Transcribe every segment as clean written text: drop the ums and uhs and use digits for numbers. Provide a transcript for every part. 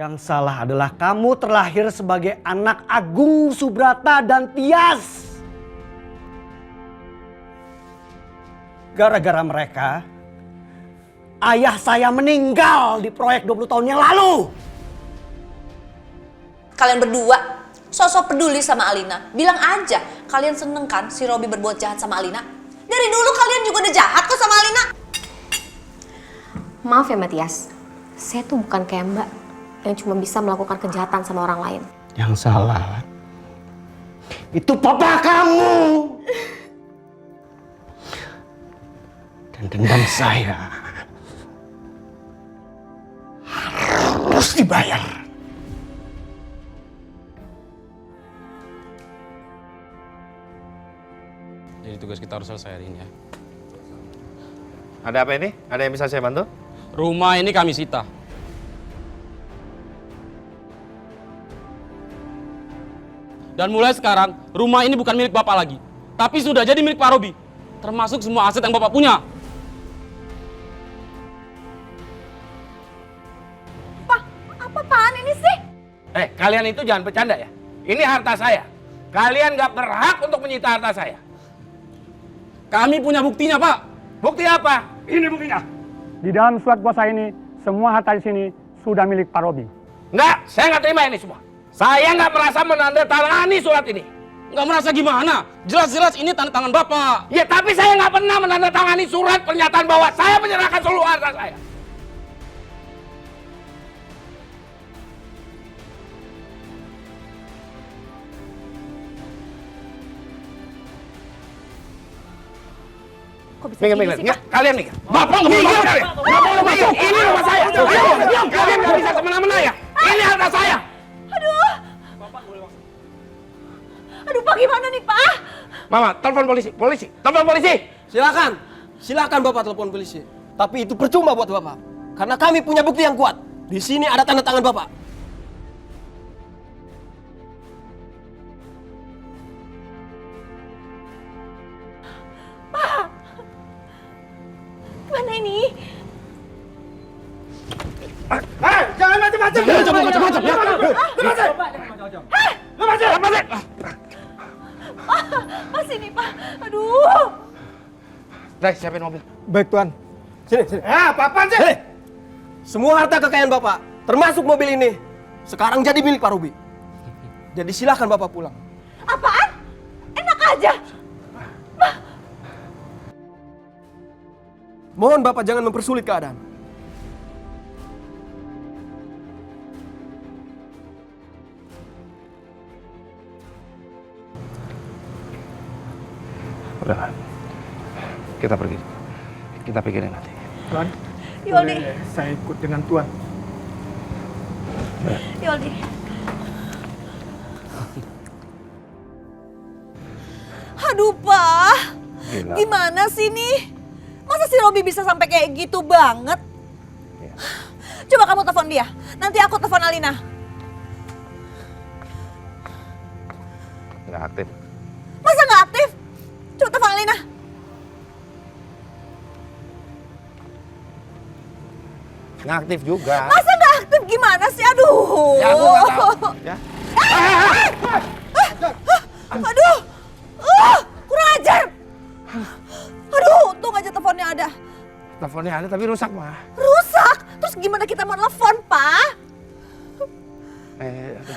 Yang salah adalah kamu terlahir sebagai anak Agung Subrata dan Tias. Gara-gara mereka, ayah saya meninggal di proyek 20 tahun yang lalu. Kalian berdua sosok peduli sama Alina. Bilang aja kalian seneng kan si Robi berbuat jahat sama Alina. Dari dulu kalian juga udah jahat kok sama Alina. Maaf ya Matias, saya tuh bukan kayak Mbak yang cuma bisa melakukan kejahatan sama orang lain. Yang salah itu papa kamu. Dan dendam saya harus dibayar. Jadi tugas kita harus selesai hari ini ya. Ada apa ini? Ada yang bisa saya bantu? Rumah ini kami sita. Dan mulai sekarang, rumah ini bukan milik Bapak lagi. Tapi sudah jadi milik Pak Robi. Termasuk semua aset yang Bapak punya. Pak, apa-apaan ini sih? Kalian itu jangan bercanda ya. Ini harta saya. Kalian gak berhak untuk menyita harta saya. Kami punya buktinya, Pak. Bukti apa? Ini buktinya. Di dalam surat kuasa ini, semua harta di sini sudah milik Pak Robi. Enggak, saya nggak terima ini semua. Saya nggak merasa menandatangani surat ini. Nggak merasa gimana? Jelas-jelas ini tanda tangan Bapak. Ya, tapi saya nggak pernah menandatangani surat pernyataan bahwa saya menyerahkan seluruh harta saya. Kok bisa Minggir, gini sih, Pak? kalian minggir. Bapak nggak boleh masuk. Nggak boleh masuk. Ini rumah saya. Diam. Kalian nggak bisa semena-mena ya. Ini harta saya. Aduh Pak, gimana nih Pak? Mama, telepon polisi. Telepon polisi. Silakan Bapak telepon polisi. Tapi itu percuma buat Bapak. Karena kami punya bukti yang kuat. Di sini ada tanda tangan Bapak. Gimana ini? Jangan macam-macam. Lepasin. Pas ini Pak. Aduh. Dai, siapin mobil. Baik Tuan. Sini. Apaan sih? Sini. Semua harta kekayaan Bapak, termasuk mobil ini, sekarang jadi milik Pak Robi. Jadi silakan Bapak pulang. Apaan? Enak aja. Mohon Bapak jangan mempersulit keadaan. Udah, kita pergi. Kita pikirin nanti. Tuan, Yoldi. boleh saya ikut dengan Tuan? Yoldi. Aduh Pak. Gila. Gimana sih nih? Masa si Robi bisa sampai kayak gitu banget? Iya. Coba kamu telepon dia. Nanti aku telepon Alina. Nggak aktif. Masa nggak aktif? Coba telepon Alina. Nggak aktif juga. Masa nggak aktif gimana sih? Aduh. Ya, aku nggak tahu. Ya. Aduh. Kurang ajar. Aduh, untung aja teleponnya ada. Teleponnya ada tapi rusak mah. Rusak? Terus gimana kita mau telepon, Pak?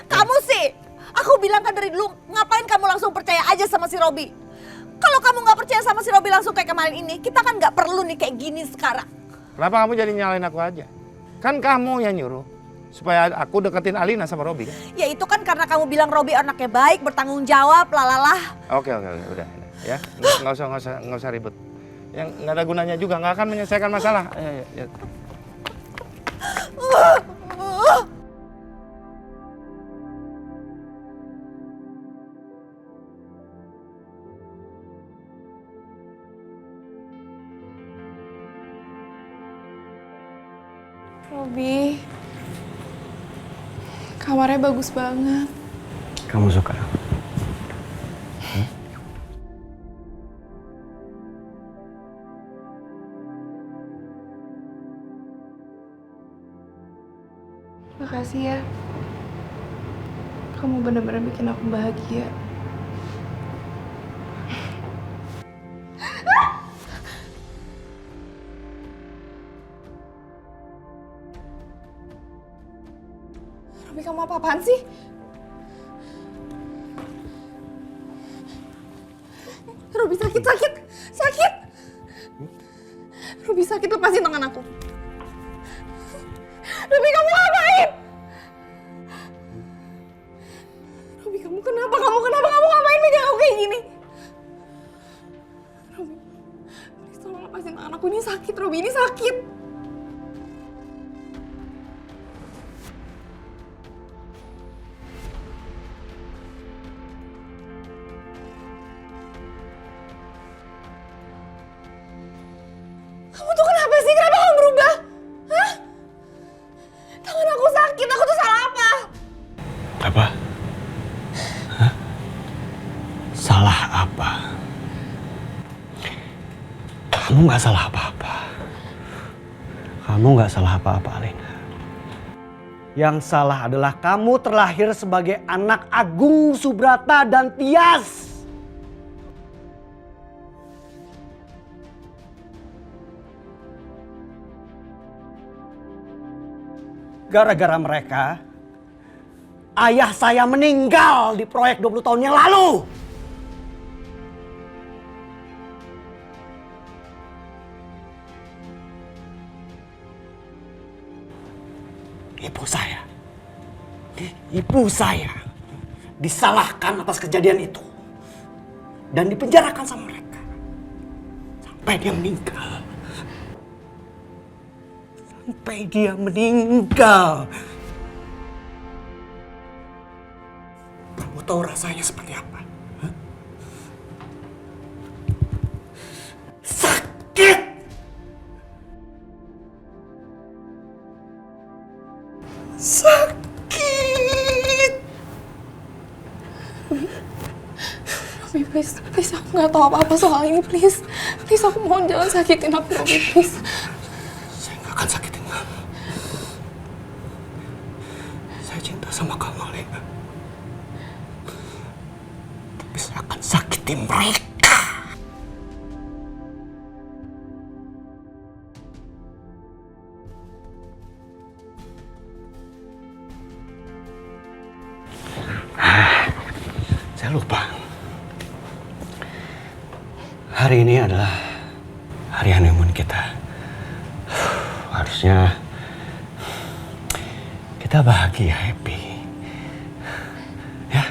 Kamu sih, aku bilang kan dari dulu, ngapain kamu langsung percaya aja sama si Robi? Kalau kamu nggak percaya sama si Robi langsung kayak kemarin ini, kita kan nggak perlu nih kayak gini sekarang. Kenapa kamu jadi nyalain aku aja? Kan kamu yang nyuruh supaya aku deketin Alina sama Robi kan? Ya itu kan karena kamu bilang Robi anaknya baik, bertanggung jawab, lalalah. Oke, udah. Ya, nggak usah ribut. Yang nggak ada gunanya juga, nggak akan menyelesaikan masalah. Ya. Robi, kamarnya bagus banget. Kamu suka? Makasih ya. Kamu benar-benar bikin aku bahagia. Robi, kamu apa-apaan sih? Robi, sakit. Robi, sakit, lepasin tangan aku. Robi, kamu ngapain? Robi, kamu kenapa? Kamu ngapain megang aku kayak gini? Robi, please tolong lepasin tangan aku. Ini sakit, Robi, ini sakit. Kamu tuh kenapa sih? Kenapa kamu berubah? Hah? Tangan aku sakit, aku tuh salah apa? Apa? Hah? Salah apa? Kamu nggak salah apa-apa. Kamu nggak salah apa-apa, Alina. Yang salah adalah kamu terlahir sebagai anak Agung Subrata dan Tias. Gara-gara mereka, ayah saya meninggal di proyek 20 tahun yang lalu. Ibu saya disalahkan atas kejadian itu dan dipenjarakan sama mereka sampai dia meninggal. Kamu tahu rasanya seperti apa? Hah? Sakit! Robi, please, aku nggak tahu apa-apa soal ini, please. Please, aku mohon jangan sakitin aku, Robi, please. Saya nggak akan sakitin kamu. Saya cinta sama kamu, Alina. Tapi saya akan sakitin mereka. Saya lupa. Hari ini adalah hari honeymoon kita. Harusnya kita bahagia, happy. Ya.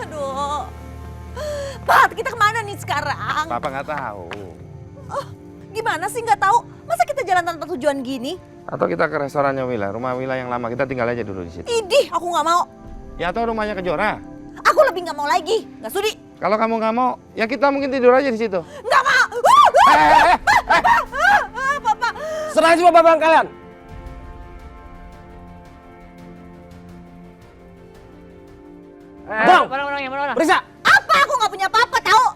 Aduh. Pat, kita kemana nih sekarang? Papa nggak tahu. Oh, gimana sih nggak tahu? Masa kita jalan tanpa tujuan gini? Atau kita ke restorannya Wila, rumah Wila yang lama, kita tinggal aja dulu di situ. Idih, aku nggak mau. Ya atau rumahnya Kejora. Aku lebih nggak mau lagi. Nggak sudi. Kalau kamu nggak mau, ya kita mungkin tidur aja di situ. Nggak mau. Papa. Serahin semua barang kalian. Bang, Mana? periksa. Apa? Aku nggak punya apa-apa tahu.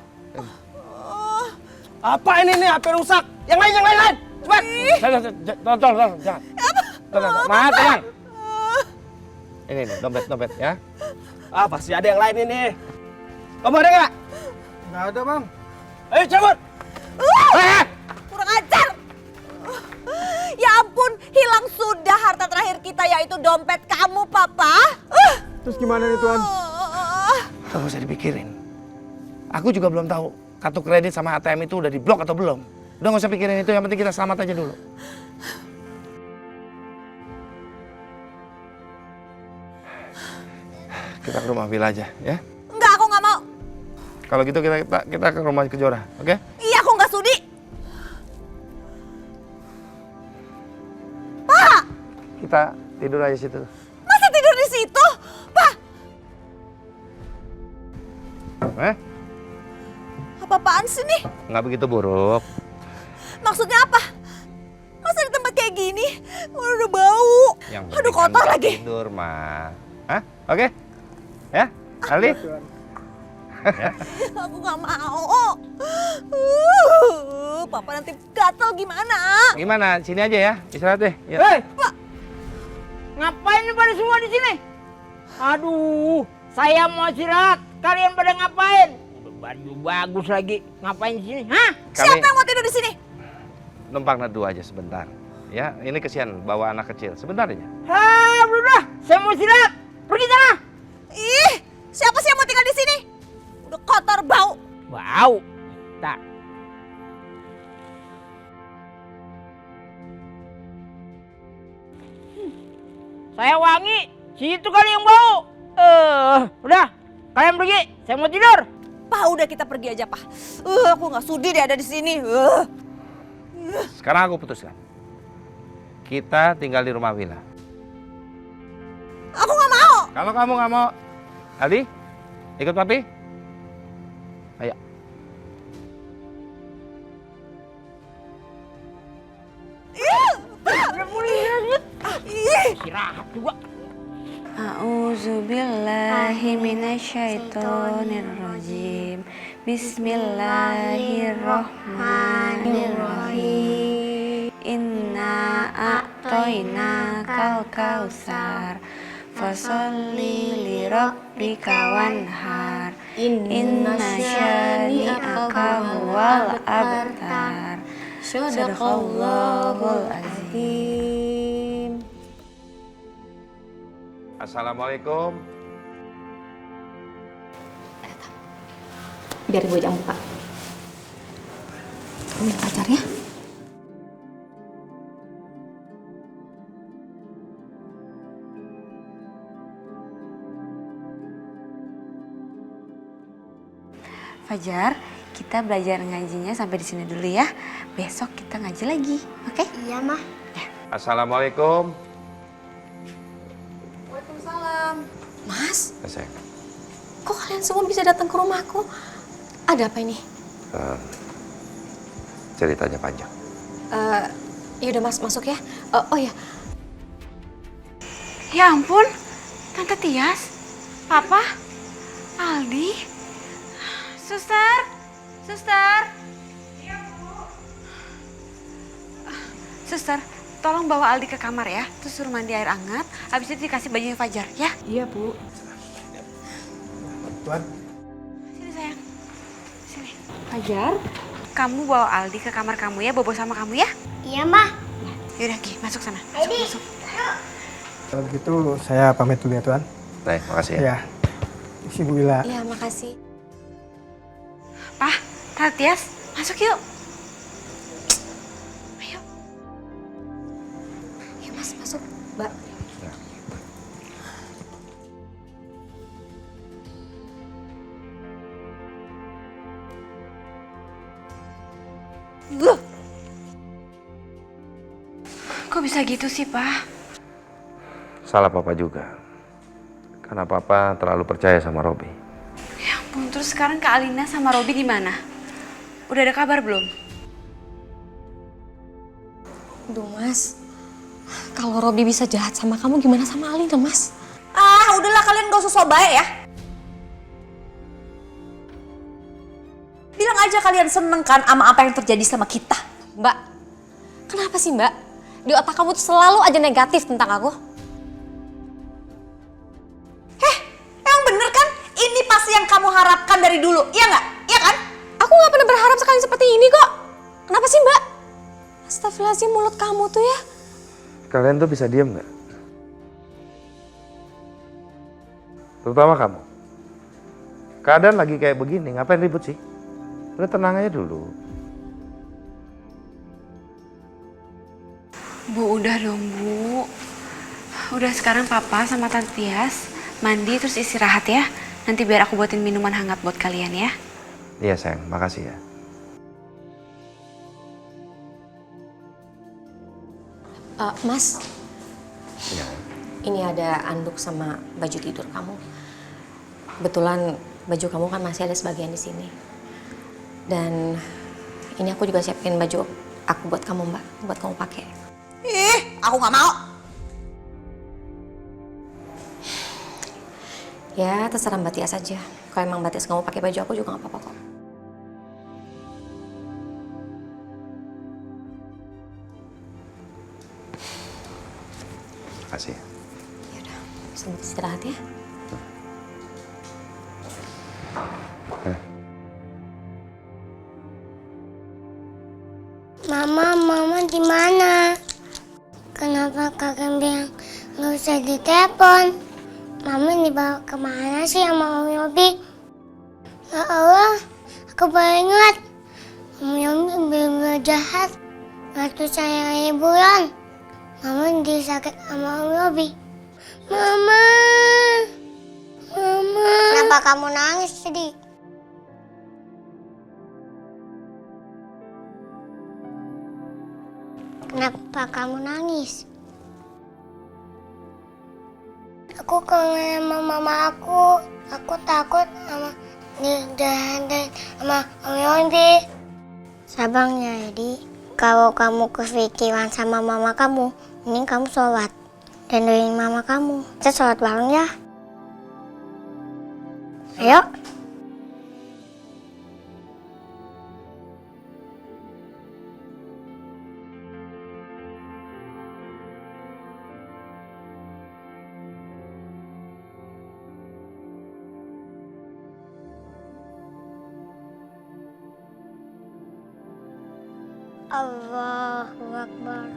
Apa ini nih? HP rusak. Yang lain. Cepat. Tolong, jangan. Tenang, Ma, tenang. Ini dompet ya. Ah, pasti ada yang lain ini. Kamu ada nggak? Nggak ada, Bang. Ayo cabut. Kurang ajar. Ya ampun, hilang sudah harta terakhir kita yaitu dompet kamu, Papa. Terus gimana nih, Tuan? Gak usah dipikirin. Aku juga belum tahu kartu kredit sama ATM itu udah diblok atau belum. Udah gak usah pikirin itu, yang penting kita selamat aja dulu. Kita ke rumah Wila aja, ya? Enggak, aku nggak mau. Kalau gitu kita ke rumah Kejora, oke? Iya, aku nggak sudi. Pak! Kita tidur aja situ. Masa tidur di situ? Pak, apa-apaan sih nih? Nggak begitu buruk. Maksudnya apa? Masa di tempat kayak gini? Udah bau. Aduh, kotor lagi. Tidur, Ma. Hah? Oke? Ya, Ali? Aku nggak mau. Papa nanti gatel gimana? Gimana? Sini aja ya, istirahat deh. Yuk. Hei! Ngapain nih pada semua di sini? Aduh, saya mau istirahat. Kalian pada ngapain? Baju bagus lagi. Ngapain di sini? Hah? Siapa yang mau tidur di sini? Numpang neduh aja sebentar. Ya, ini kesian bawa anak kecil. Sebentar aja. Hah, udah. Saya mau istirahat. Pergi sana. Ih, siapa sih yang mau tinggal di sini? Udah kotor, bau. Bau. Tak. Saya wangi. Situ kali yang bau. Udah. Kalian pergi. Saya mau tidur. Pak, udah kita pergi aja, Pak. Aku nggak sudi deh ada di sini. Sekarang aku putuskan. Kita tinggal di rumah Wila. Aku nggak mau. Kalau kamu nggak mau, Ali, ikut papi. Ayo. Istirahat juga. A'udzubillahi minasyaitonirrajim. Bismillahirrahmanirrahim. Inna a'toinakal kausar. Fasholli lirabbika wanhar. Inna syani'aka huwal abtar. Sadaqallahul azim. Assalamualaikum. Biar gue yang buka. Kamu yang pacar ya? Fajar, kita belajar ngajinya sampai di sini dulu ya. Besok kita ngaji lagi, oke? Iya, Mah. Assalamualaikum. Waalaikumsalam. Mas, Sayang. kok kalian semua bisa datang ke rumahku? Ada apa ini? Ceritanya panjang. Ya udah Mas, masuk ya. Oh ya, Ya ampun, Tante Tias, Papa, Aldi, Suster, Suster. Iya, Bu. Suster, tolong bawa Aldi ke kamar ya, terus suruh mandi air hangat, habis itu dikasih bajunya Fajar ya. Iya, Bu. Tuan. Sini sayang, sini. Fajar, kamu bawa Aldi ke kamar kamu ya, bobo sama kamu ya. iya Mah. Yaudah Ki, masuk sana. Masuk. Kalau begitu saya pamit dulu ya Tuan. Baik, makasih ya. Ya. Si Bu Wila. Iya, makasih. Pak, Tante Tias, masuk yuk. Ayo. Ya Mas, masuk. Mbak. Kok bisa gitu sih, Pak? Salah Papa juga. Karena Papa terlalu percaya sama Robi. Ya ampun, terus sekarang Kak Alina sama Robi di mana? Udah ada kabar belum? Duh Mas, kalau Robi bisa jahat sama kamu gimana sama Alina Mas? Ah, udahlah kalian gak usah so baik ya. Bilang aja kalian seneng kan sama apa yang terjadi sama kita. Mbak, kenapa sih Mbak? Di otak kamu tuh selalu aja negatif tentang aku. Emang bener kan? Ini pasti yang kamu harapkan dari dulu, iya nggak? Iya kan? Aku nggak pernah berharap sekali seperti ini kok. Kenapa sih Mbak? Astagfirullahaladzim, mulut kamu tuh ya. Kalian tuh bisa diem nggak? Terutama kamu. Keadaan lagi kayak begini, ngapain ribut sih? Udah tenang aja dulu. Bu, udah dong, Bu. Udah sekarang Papa sama Tante Tias mandi terus istirahat ya. Nanti biar aku buatin minuman hangat buat kalian ya. Iya sayang, makasih ya. Mas, Ya. Ini ada anduk sama baju tidur kamu. Kebetulan baju kamu kan masih ada sebagian di sini. Dan ini aku juga siapin baju aku buat kamu, Mbak, buat kamu pakai. Ih, aku nggak mau. Ya, terserah Mbak Tias aja. Kalau emang Mbak Tias nggak mau pakai baju aku juga nggak apa-apa kok. Makasih. Ya udah, selamat istirahat ya. Mama di mana? Kenapa kakak bilang nggak usah ditelepon? Mama dibawa kemana sih sama Om Yobi? Ya Allah, aku baru ingat. Om Yobi benar jahat. Waktu saya liburan, Mama disakit sama Om Yobi. Mama. Kenapa kamu nangis sedih? Kenapa kamu nangis? Aku kangen sama mama aku. Aku takut sama dijahatin sama Om Yobi. Sabarnya, Edi. Kalau kamu kepikiran sama mama kamu, ini kamu sholat. Dan doain mama kamu. Kita sholat bareng ya. Ayo. Allahu Akbar.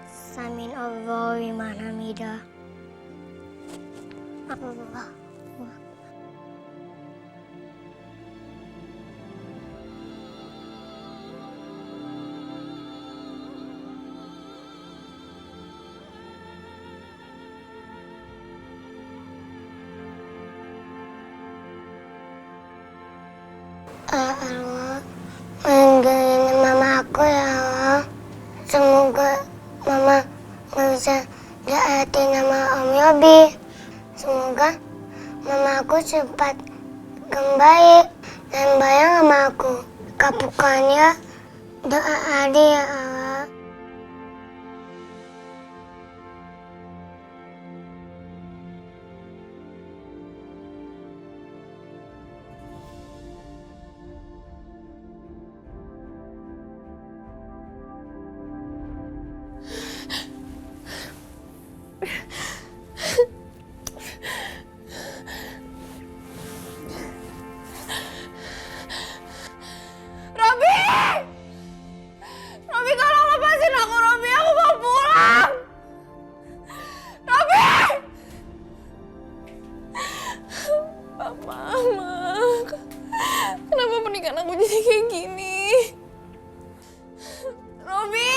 Samin Allahu liman hamidah. Allah. Allah, lindungi mama aku ya Allah. Semoga mama nggak bisa jahatin sama Om Yobi. Semoga mama aku cepat kembali dan bayang sama aku. Kabulkannya doa Adi ya Allah. Robi, tolong lepasin aku, Robi. Aku mau pulang. Robi! Mama, kenapa pernikahan aku jadi kayak gini? Robi!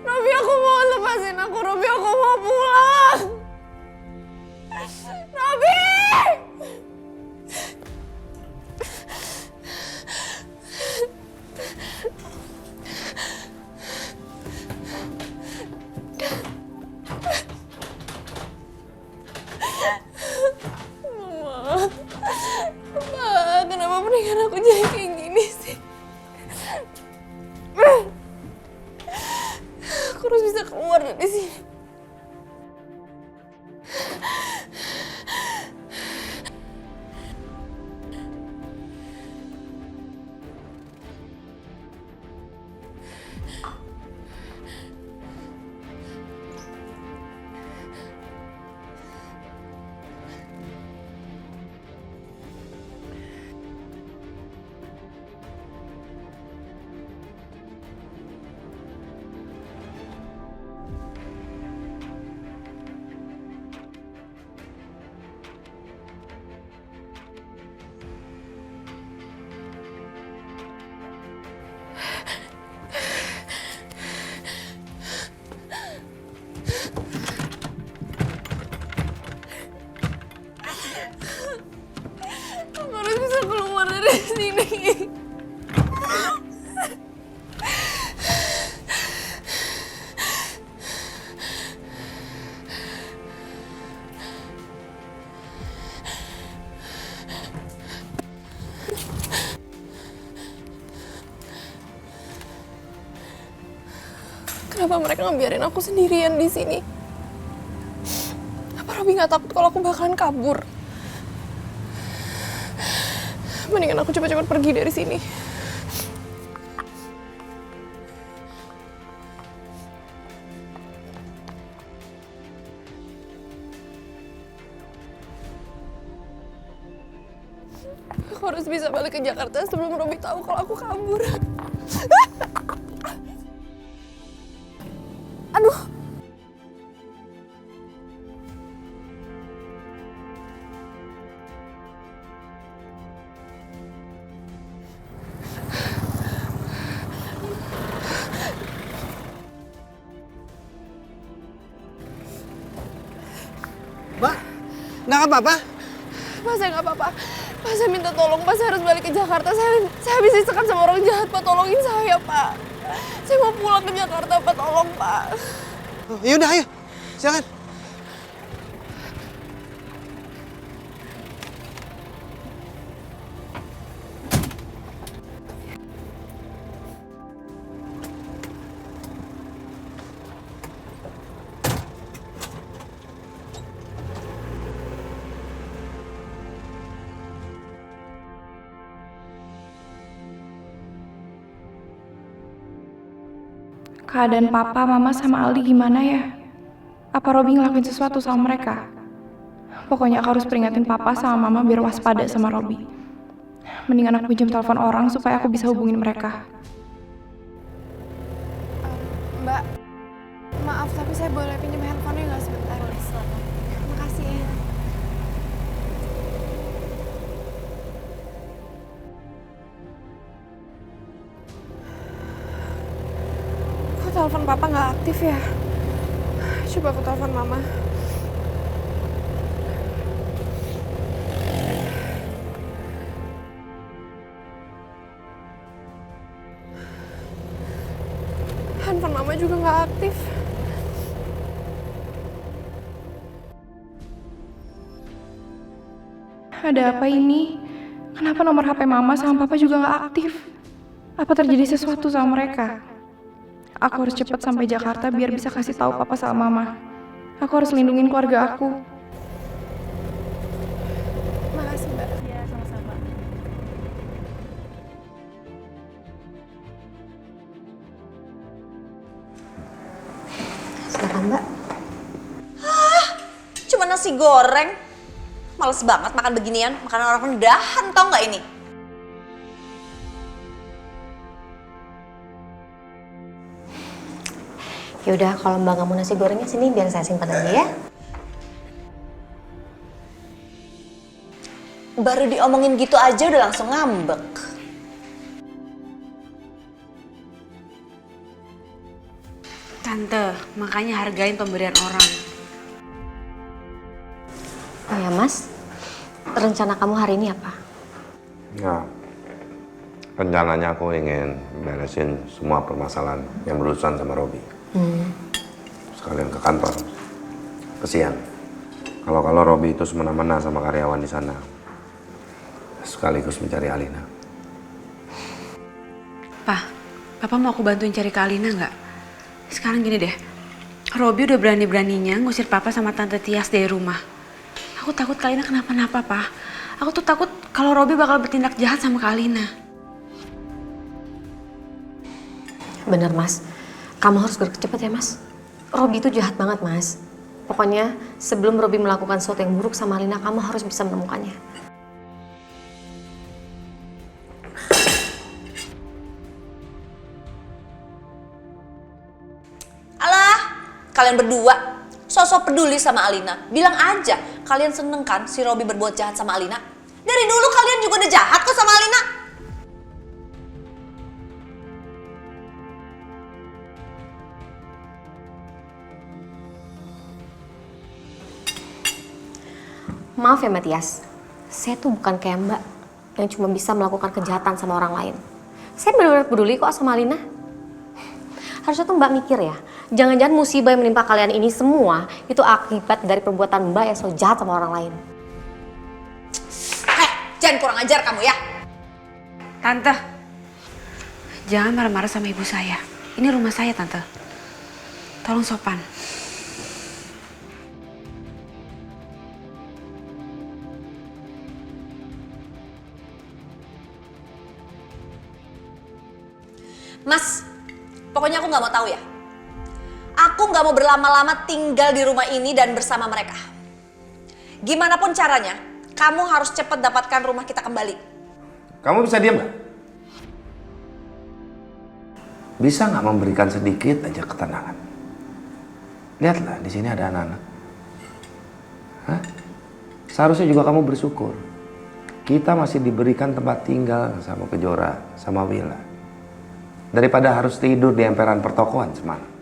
Robi, aku mau lepasin aku. Robi, aku mau pulang. Robi! Mama, kenapa pernikahan aku jadi kayak gini sih? Aku harus bisa keluar dari sini. Kenapa mereka ngebiarin aku sendirian di sini? Apa Robi nggak takut kalau aku bakalan kabur? Mendingan aku cepet-cepet pergi dari sini. Aku harus bisa balik ke Jakarta sebelum Robi tahu kalau aku kabur. Aduh. Mbak, nggak apa-apa? Pak, saya nggak apa-apa. Pak, saya minta tolong. Pak, saya harus balik ke Jakarta. Saya habis disekap sama orang jahat. Pak, tolongin saya, Pak. Saya mau pulang ke Jakarta, Pak. Tolong, Pak. Oh, yaudah, ayo. Silakan. Keadaan papa, mama, sama Aldi gimana ya? Apa Robi ngelakuin sesuatu sama mereka? Pokoknya aku harus peringatin papa sama mama biar waspada sama Robi. Mendingan aku pinjam telepon orang supaya aku bisa hubungin mereka. Mbak, maaf tapi saya boleh pinjam handphonenya nggak sebentar? Boleh, silakan. Makasih ya. Kok telepon papa nggak aktif ya? Coba aku telepon mama. Handphone mama juga nggak aktif. Ada apa ini? Kenapa nomor HP mama sama papa juga nggak aktif? Apa terjadi sesuatu sama mereka? Aku harus cepat sampai Jakarta biar bisa kasih tahu papa sama mama. Aku harus lindungin keluarga aku. Makasih, Mbak. Ya, sama-sama. Silakan, Mbak. Cuma nasi goreng. Males banget makan beginian, makanan orang rendahan, tau nggak ini? Yaudah, kalau Mbak nggak mau nasi gorengnya sini biar saya simpan aja ya. Baru diomongin gitu aja udah langsung ngambek. Tante, makanya hargain pemberian orang. Oh ya Mas, rencana kamu hari ini apa? Ya, rencananya aku ingin beresin semua permasalahan yang berurusan sama Robi. Sekalian ke kantor. Kesian. Kalau Robi itu semena-mena sama karyawan di sana. Sekaligus mencari Alina. Papa mau aku bantuin cari Kak Alina nggak? Sekarang gini deh, Robi udah berani-beraninya ngusir Papa sama Tante Tias dari rumah. Aku takut Kak Alina kenapa-napa, Pak. Aku tuh takut kalau Robi bakal bertindak jahat sama Kak Alina. Bener Mas, kamu harus gerak cepet ya Mas. Robi itu jahat banget Mas. Pokoknya sebelum Robi melakukan sesuatu yang buruk sama Alina, kamu harus bisa menemukannya. Alah, kalian berdua sosok peduli sama Alina. Bilang aja, kalian seneng kan si Robi berbuat jahat sama Alina? Dari dulu kalian juga udah jahat kok sama Alina. Maaf ya Matias, saya tuh bukan kayak Mbak yang cuma bisa melakukan kejahatan sama orang lain. Saya benar-benar peduli kok sama Alina. Harusnya tuh Mbak mikir ya, jangan-jangan musibah yang menimpa kalian ini semua itu akibat dari perbuatan Mbak yang so jahat sama orang lain. Jangan kurang ajar kamu ya. Tante, jangan marah-marah sama ibu saya. Ini rumah saya, Tante. Tolong sopan. Mas, pokoknya aku nggak mau tahu ya. Aku nggak mau berlama-lama tinggal di rumah ini dan bersama mereka. Gimana pun caranya, kamu harus cepat dapatkan rumah kita kembali. Kamu bisa diam nggak? Bisa nggak memberikan sedikit aja ketenangan? Lihatlah, di sini ada anak-anak. Hah? Seharusnya juga kamu bersyukur. Kita masih diberikan tempat tinggal sama Kejora, sama Willa. Daripada harus tidur di emperan pertokoan semalam.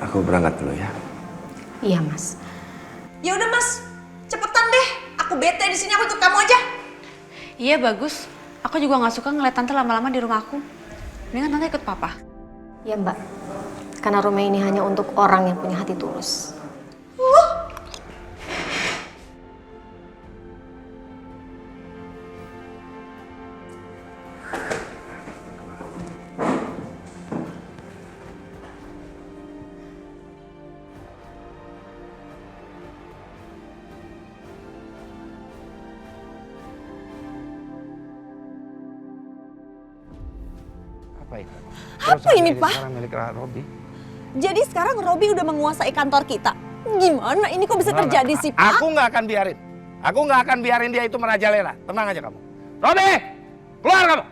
Aku berangkat dulu ya. Iya, Mas. Ya udah Mas, cepetan deh. Aku bete di sini, aku ikut kamu aja. Iya bagus. Aku juga nggak suka ngeliat tante lama-lama di rumah aku. Mendingan tante ikut papa. Iya, Mbak. Karena rumah ini hanya untuk orang yang punya hati tulus. Apa ini, Pak? Milik Robi. Jadi sekarang Robi udah menguasai kantor kita. Gimana ini kok bisa terjadi sih, Pak? Aku nggak akan biarin. Aku nggak akan biarin dia itu merajalela. Tenang aja kamu. Robi, keluar kamu.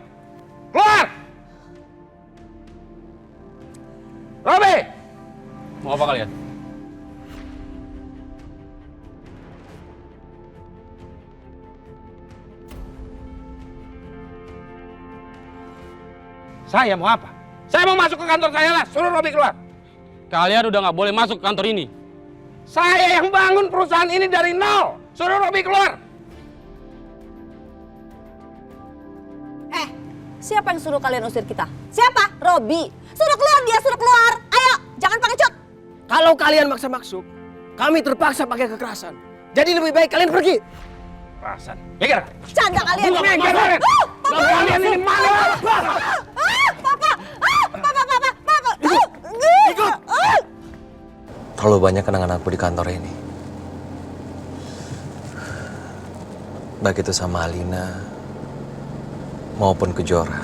Keluar. Robi. Mau apa kalian? Saya mau apa? Saya mau masuk ke kantor saya lah. Suruh Robi keluar. Kalian udah nggak boleh masuk ke kantor ini. Saya yang bangun perusahaan ini dari nol. Suruh Robi keluar. Siapa yang suruh kalian usir kita? Siapa? Robi. Suruh keluar dia, suruh keluar. Ayo, jangan pengecut. Kalau kalian maksa masuk, kami terpaksa pakai kekerasan. Jadi lebih baik kalian pergi. Kekerasan. Pikir. Canda kalian. Kalian ini mana? Ikut. Terlalu banyak kenangan aku di kantor ini. Baik itu sama Alina maupun Kejora.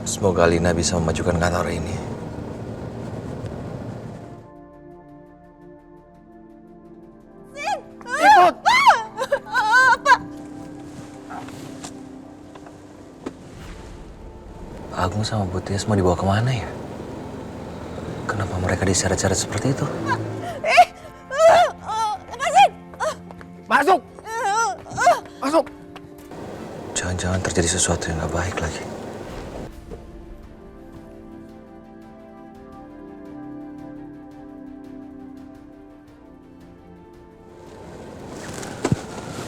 Semoga Alina bisa memajukan kantor ini. Ikut. Agung sama Bu Tias mau dibawa kemana ya? Kenapa mereka diseret-seret seperti itu? Lepasin. Masuk. Masuk. Jangan-jangan terjadi sesuatu yang gak baik lagi.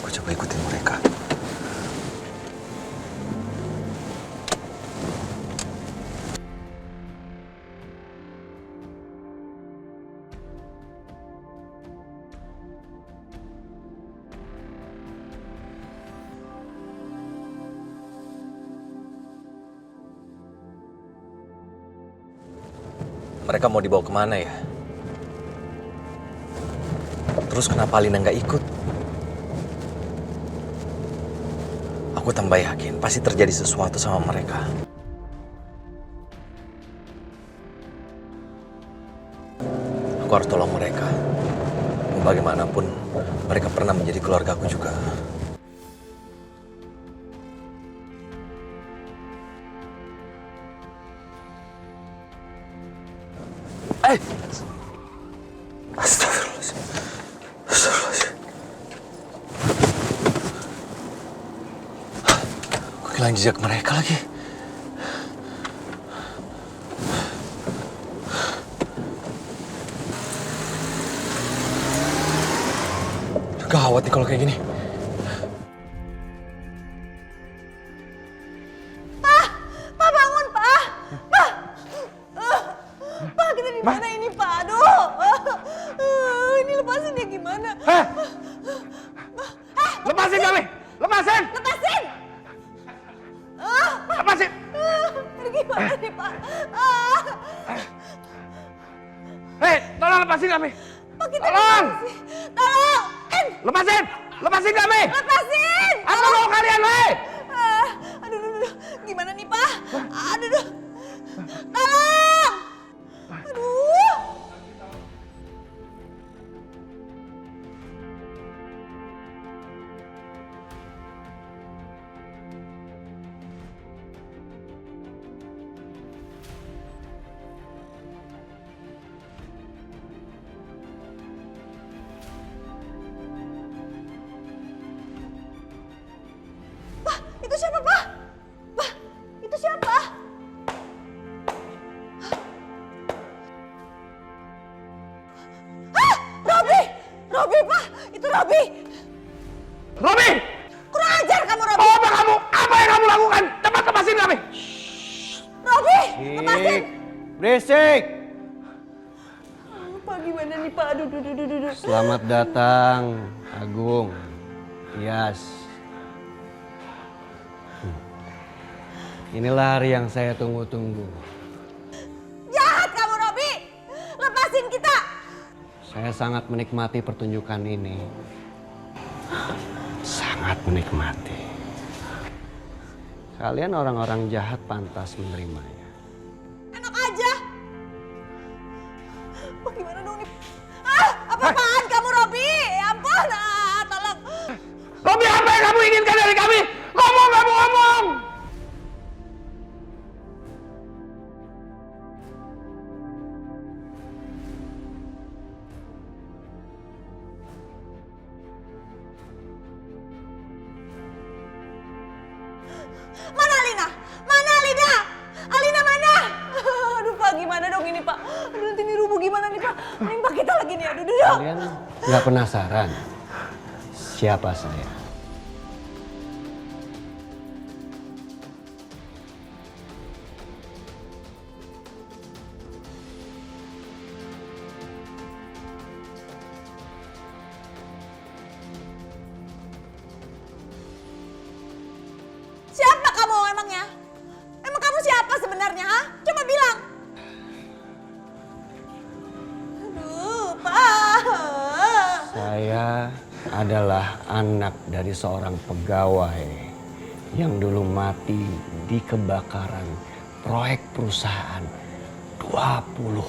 Aku coba ikutin mereka. Mereka mau dibawa kemana ya? Terus kenapa Alina nggak ikut? Aku tambah yakin pasti terjadi sesuatu sama mereka. Aku harus tolong mereka. Bagaimanapun mereka pernah menjadi keluarga aku juga. Astagfirullahaladzim. Astagfirullahaladzim. Aku kehilangan jejak mereka lagi. Gawat nih kalau kayak gini. Gimana ini Pak? Aduh. Ini lepasinnya gimana? Lepasin kami! Lepasin! Lepasin! Lepasin! Ini gimana nih Pak? Hei, tolong lepasin kami! Pak, kita Tolong! Tolong! Lepasin! Lepasin kami! Lepasin! Apa mau kalian, hei? Aduh. Gimana nih Pak? Aduh. Tolong! Aduh. Itu siapa, Pak? Pak, itu siapa? Robi! Robi, Pak! Itu Robi! Robi! Kurang ajar kamu, Robi! Apa kamu? Apa yang kamu lakukan? Cepat lepasin kami! Robi! Lepasin! Berisik! Pak, gimana nih, Pak? Aduh. Selamat datang, Agung. Tias. Inilah hari yang saya tunggu-tunggu. Jahat kamu, Robi! Lepasin kita! Saya sangat menikmati pertunjukan ini. Sangat menikmati. Kalian orang-orang jahat pantas menerimanya. Enak aja! Pak, gimana dong nih? Apa-apaan kamu, Robi? Ya ampun, tolong. Robi, apa yang kamu inginkan dari kami? Ngomong, kamu ngomong! Mana Alina? Mana Alina? Alina mana? Aduh Pak, gimana dong ini Pak? Aduh, nanti ini rubuh gimana nih Pak? Nimpa kita lagi nih, aduh. Kalian nggak penasaran siapa saya? Siapa kamu emangnya? Emang kamu siapa sebenarnya, ha? Coba bilang. Aduh, Pak. Saya adalah anak dari seorang pegawai yang dulu mati di kebakaran proyek perusahaan 20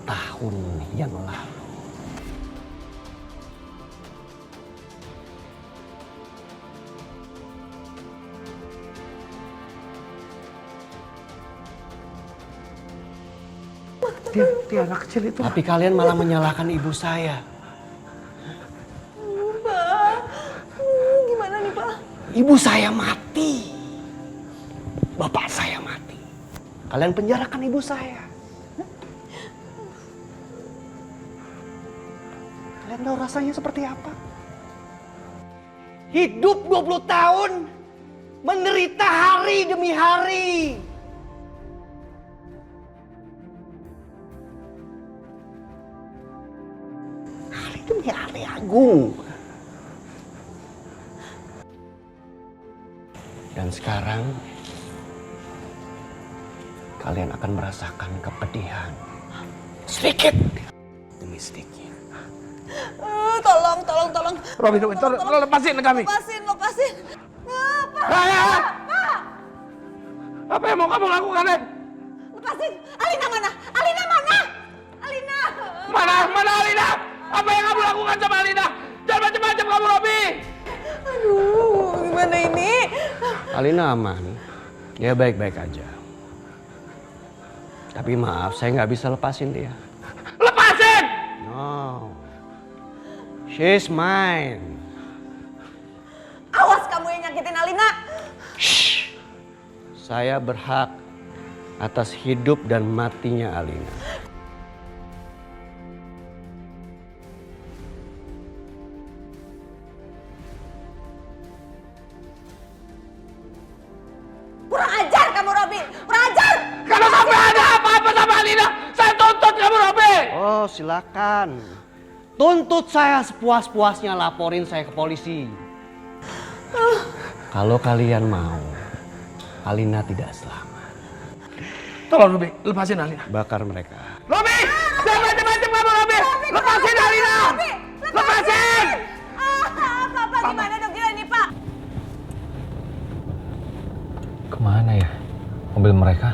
tahun yang lalu. Dia anak kecil itu. Tapi kalian malah menyalahkan ibu saya. Pak. Gimana nih, Pak? Ibu saya mati. Bapak saya mati. Kalian penjarakan ibu saya. Kalian tahu rasanya seperti apa? Hidup 20 tahun menderita hari demi hari. Hari demi hari, Agung. Dan sekarang kalian akan merasakan kepedihan. Sedikit demi sedikit. Tolong. Robin, lepasin kami. Lepasin. Pak. Apa yang mau kamu lakukan, Ren? Lepasin. Alina mana? Alina mana? Alina. Mana Alina? Apa yang kamu lakukan sama Alina? Jangan macam-macam kamu, Robi. Aduh, gimana ini? Alina aman. Dia baik-baik aja. Tapi maaf, saya nggak bisa lepasin dia. Lepasin! No. She's mine. Awas kamu yang nyakitin Alina. Shh. Saya berhak atas hidup dan matinya Alina. Kurang ajar kamu, Robi. Kurang ajar. Kalau sampai ada apa-apa sama Alina, saya tuntut kamu kamu, Robi? Oh, silakan. Tuntut saya sepuas-puasnya, laporin saya ke polisi. Kalau kalian mau, Alina tidak selamat. Tolong, Robi, lepasin Alina. Bakar mereka. Robi! Jangan macam-macam kamu, Robi! Lepasin Alina! Lepasin! Papa gimana dong ini, Pak? Kemana ya mobil mereka?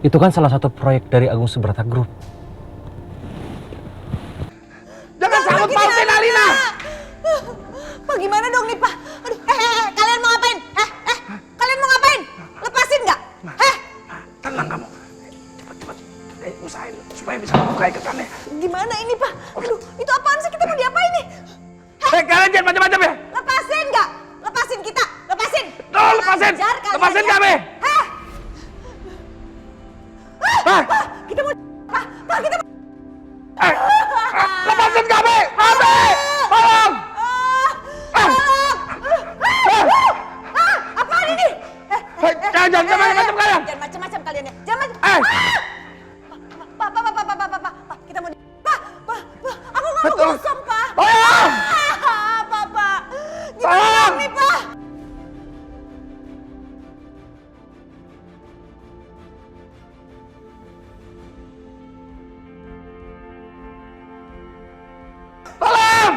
Itu kan salah satu proyek dari Agung Subrata Group. Jangan sangkut pautin Alina! Pak gimana dong nih, Pak? Aduh, kalian mau ngapain? Kalian mau ngapain? Lepasin nggak? Tenang kamu. Cepat-cepat usahain supaya bisa membuka ikatannya. Gimana ini, Pak? Aduh, itu apaan sih? Kita mau diapain nih? Kalian jangan macam-macam ya? Lepasin nggak? Lepasin kita, lepasin. Tuh, lepasin! Lepasin kami! Pak, kita mau... Pak, kita mau... Lepasin kami! Kami! Tolong! Apaan ini? Jangan macam-macam kalian! Jangan macam-macam kalian ya. Jangan macam... Pak, kita mau... Pak, aku nggak mau gosong, Pak. Pak. Gimana nih, Pak? Tolong!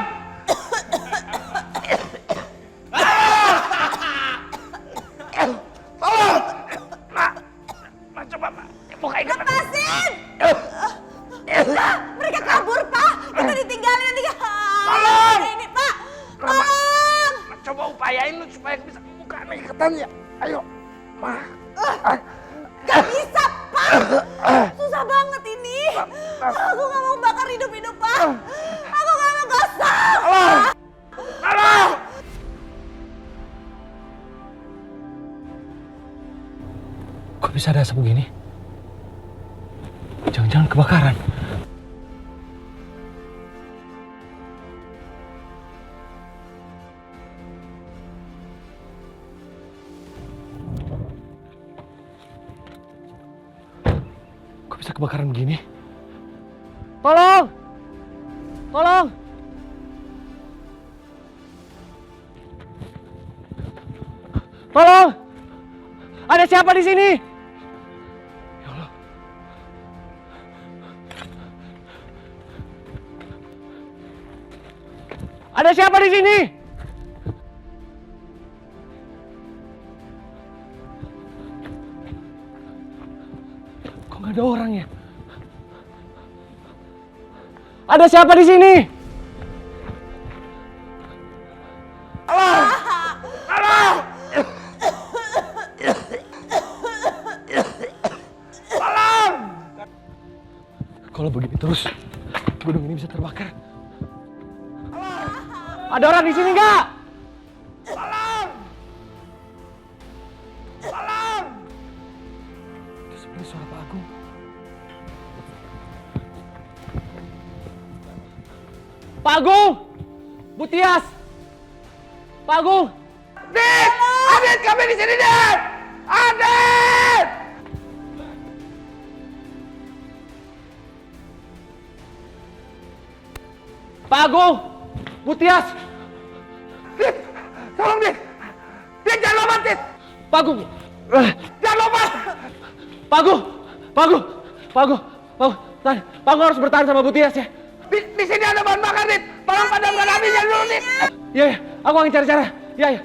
Tolong! Ma, coba, Ma. Buka ikatan. Lepasin! Pak, mereka kabur, Pak. Kita ditinggalin nanti. Tolong! Ini, Pak. Tolong! Ma, coba upayain lu supaya bisa buka ikatannya. Ayo. Ma. Gak bisa, Pak. Susah banget ini. Aku gak mau bakar hidup-hidup, Pak. Aku gak mau gosong. Tolong! Kok bisa ada asap begini? Jangan-jangan kebakaran. Kok bisa kebakaran begini? Tolong! Tolong! Tolong! Ada siapa di sini? Ya Allah. Ada siapa di sini? Kok nggak ada orang ya? Ada siapa di sini? Kalau begini terus, gunung ini bisa terbakar. Ada orang di sini nggak? Itu seperti suara Pak Agung. Pak Agung! Bu Tias! Pak Agung! Dit! Adit, kami di sini, Dit! Adit! Pak Agung! Bu Tias! Dit! Tolong, Dit! Dit, jangan lompat, Dit! Pak Agung! Jangan lompat! Pak Agung! Pak Agung! Pak Agung! Pak Agung harus bertahan sama Bu Tias ya. Di sini ada bahan bakar, Dit! Tolong padamkan apinya dulu, Dit! Iya, aku akan cari cara. Iya.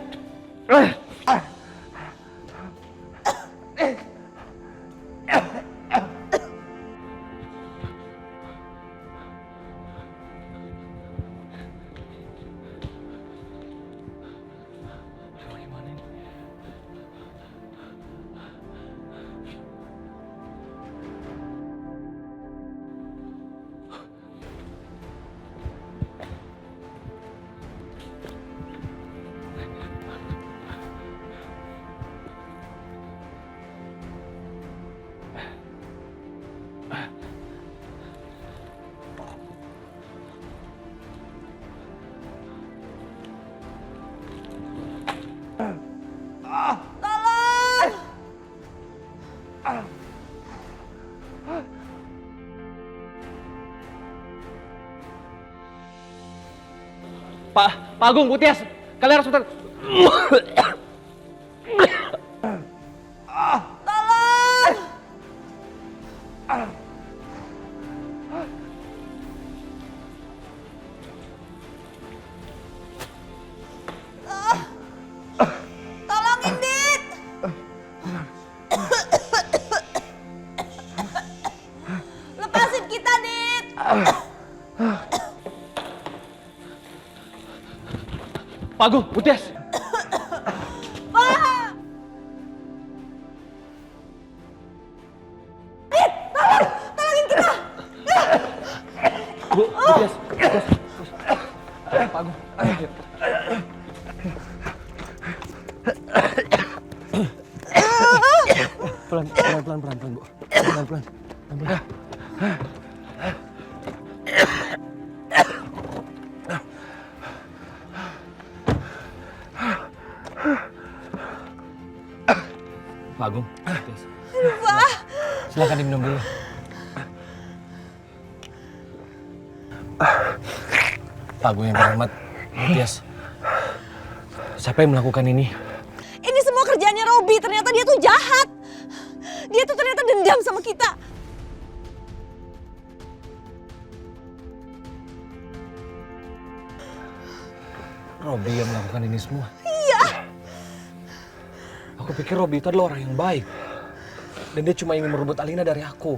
Tolong! Pak Agung, Bu Tias, kalian harus Tolong! Tolongin, Dit! Lepasin kita, Dit! Pak Agung, Bu Tias. Pak! Dit, tolongin kita! Bu Tias, Pak Agung, ayo. Pelan, Bu. Pelan. Pak Agung, Pak! silakan diminum dulu. Pak Agung yang terhormat, Bu Tias. Siapa yang melakukan ini? Ini semua kerjaannya Robi. Ternyata dia tuh jahat. Dia tuh ternyata dendam sama kita. Robi yang melakukan ini semua. Iya. Aku pikir Robi itu adalah orang yang baik. Dan dia cuma ingin merebut Alina dari aku.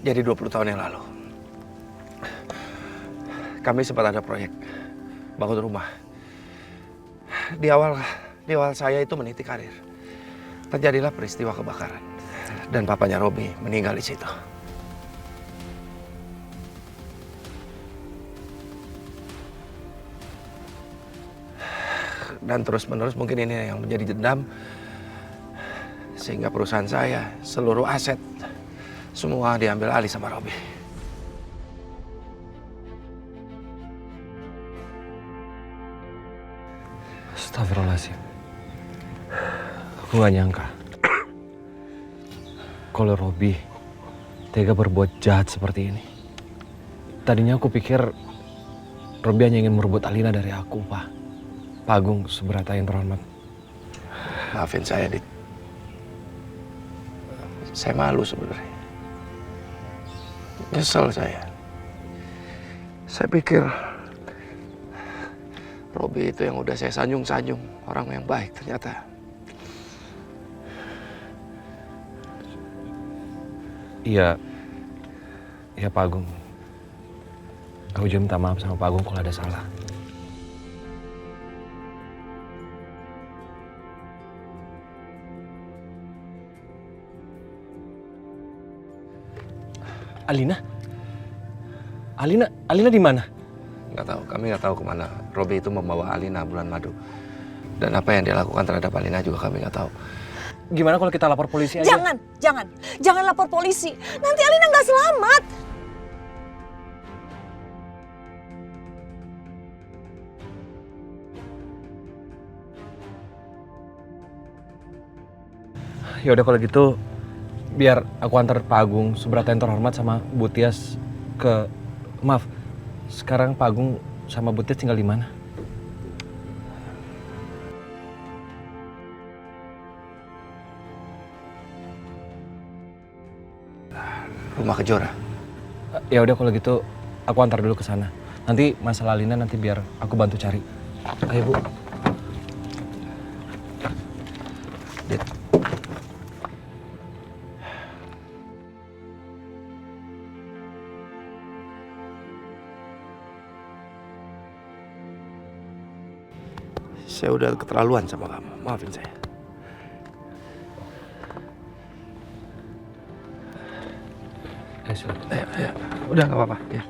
Jadi 20 tahun yang lalu, kami sempat ada proyek bangun rumah. Di awal saya itu meniti karir. Terjadilah peristiwa kebakaran. Dan papanya Robi meninggal di situ. Dan terus-menerus mungkin ini yang menjadi dendam. Sehingga perusahaan saya, seluruh aset, semua diambil alih sama Robi. Astagfirullahaladzim. Aku gak nyangka kalau Robi tega berbuat jahat seperti ini. Tadinya aku pikir Robi hanya ingin merebut Alina dari aku, Pak. Pak Agung Subrata yang terhormat. Maafin saya, Dit. Saya malu sebenarnya. Nyesel saya. Saya pikir Robi itu yang udah saya sanjung-sanjung, orang yang baik ternyata. Iya Pak Agung. Aku juga minta maaf sama Pak Agung kalau ada salah. Alina di mana? Nggak tahu, kami nggak tahu kemana Robi itu membawa Alina bulan madu. Dan apa yang dia lakukan terhadap Alina juga kami nggak tahu. Gimana kalau kita lapor polisi aja? Jangan lapor polisi. Nanti Alina nggak selamat. Ya udah kalau gitu, biar aku antar Pak Agung Subrata yang terhormat sama Bu Tias ke... Maaf, sekarang Pak Agung sama Bu Tias tinggal di mana? Rumah Kejora. Ya udah kalau gitu, aku antar dulu ke sana. Nanti masalah Alina nanti biar aku bantu cari. Ayo Bu. Dit. Saya udah keterlaluan sama kamu. Maafin saya. Ayo. Udah nggak apa-apa. Ya.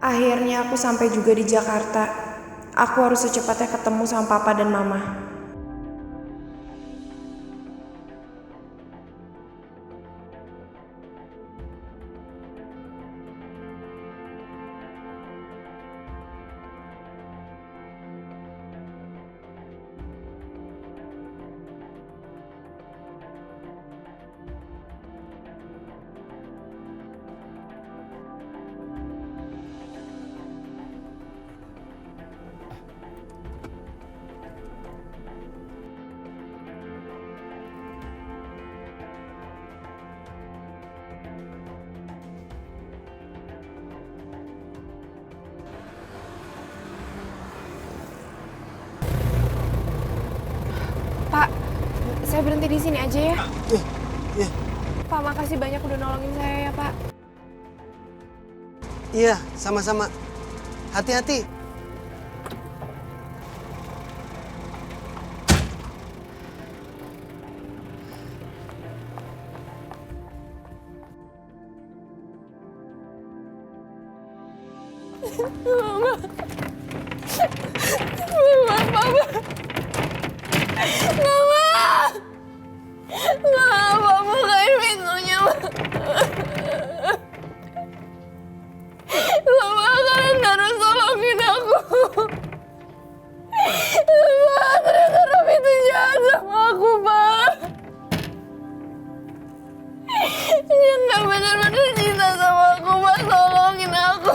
Akhirnya aku sampai juga di Jakarta. Aku harus secepatnya ketemu sama papa dan mama. berhenti di sini aja ya. Iya. Pak, makasih banyak udah nolongin saya ya, Pak. Iya, sama-sama. Hati-hati. Mama, bukain pintunya, Mama, kalian harus tolongin aku. Mama, ternyata Robi itu jahat sama aku, Pak. Dia nggak benar-benar cinta sama aku, Pak. Tolongin aku.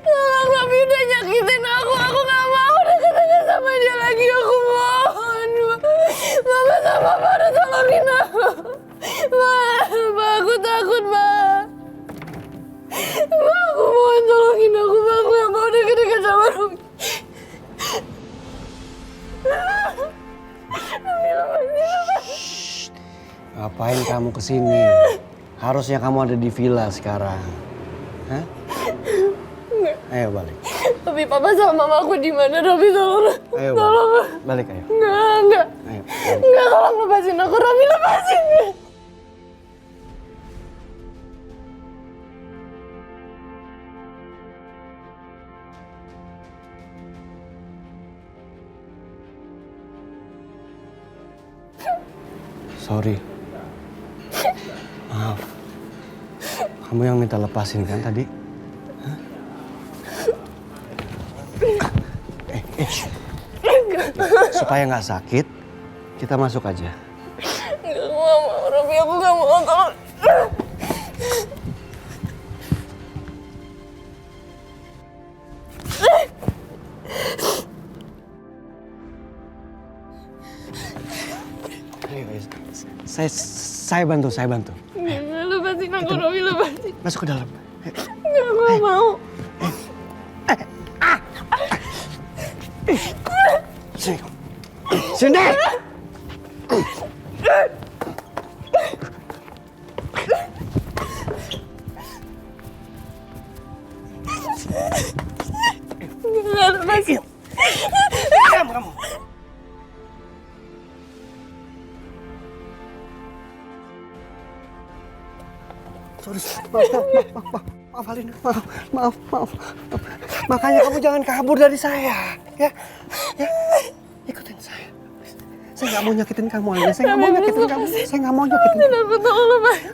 Tolong, Robi udah nyakitin aku nggak mau deket-deket sama dia lagi, aku mohon. Mama sama Papa udah tolongin aku. Ma, aku takut, Ma. Ma, aku mohon tolongin aku, Ma. Aku nggak mau deket-deket sama Robi. Ngapain kamu kesini? Harusnya kamu ada di villa sekarang. Hah? Ayo balik. Tapi Papa sama Mama aku di mana? Robi, tolong. Ayo Tolong. balik ayo. Enggak. Ayo. Enggak, tolong lepasin aku. Robi, lepasin. Sorry. Maaf. Kamu yang minta lepasin kan tadi? Hah? Supaya nggak sakit, kita masuk aja. Enggak mau, Robi, aku nggak mau. Tolong. Saya bantu. Enggak, lepasin aku, Robi, lepasin. Masuk ke dalam. Enggak, aku nggak mau. Sini. Sini. Enggak, lepasin. Kamu. Sorry, maaf Alina, maaf. Makanya kamu jangan kabur dari saya, ya. Ikutin saya. Saya nggak mau nyakitin kamu, Alina. Saya nggak mau nyakitin kamu. Aku tolong, lepasin.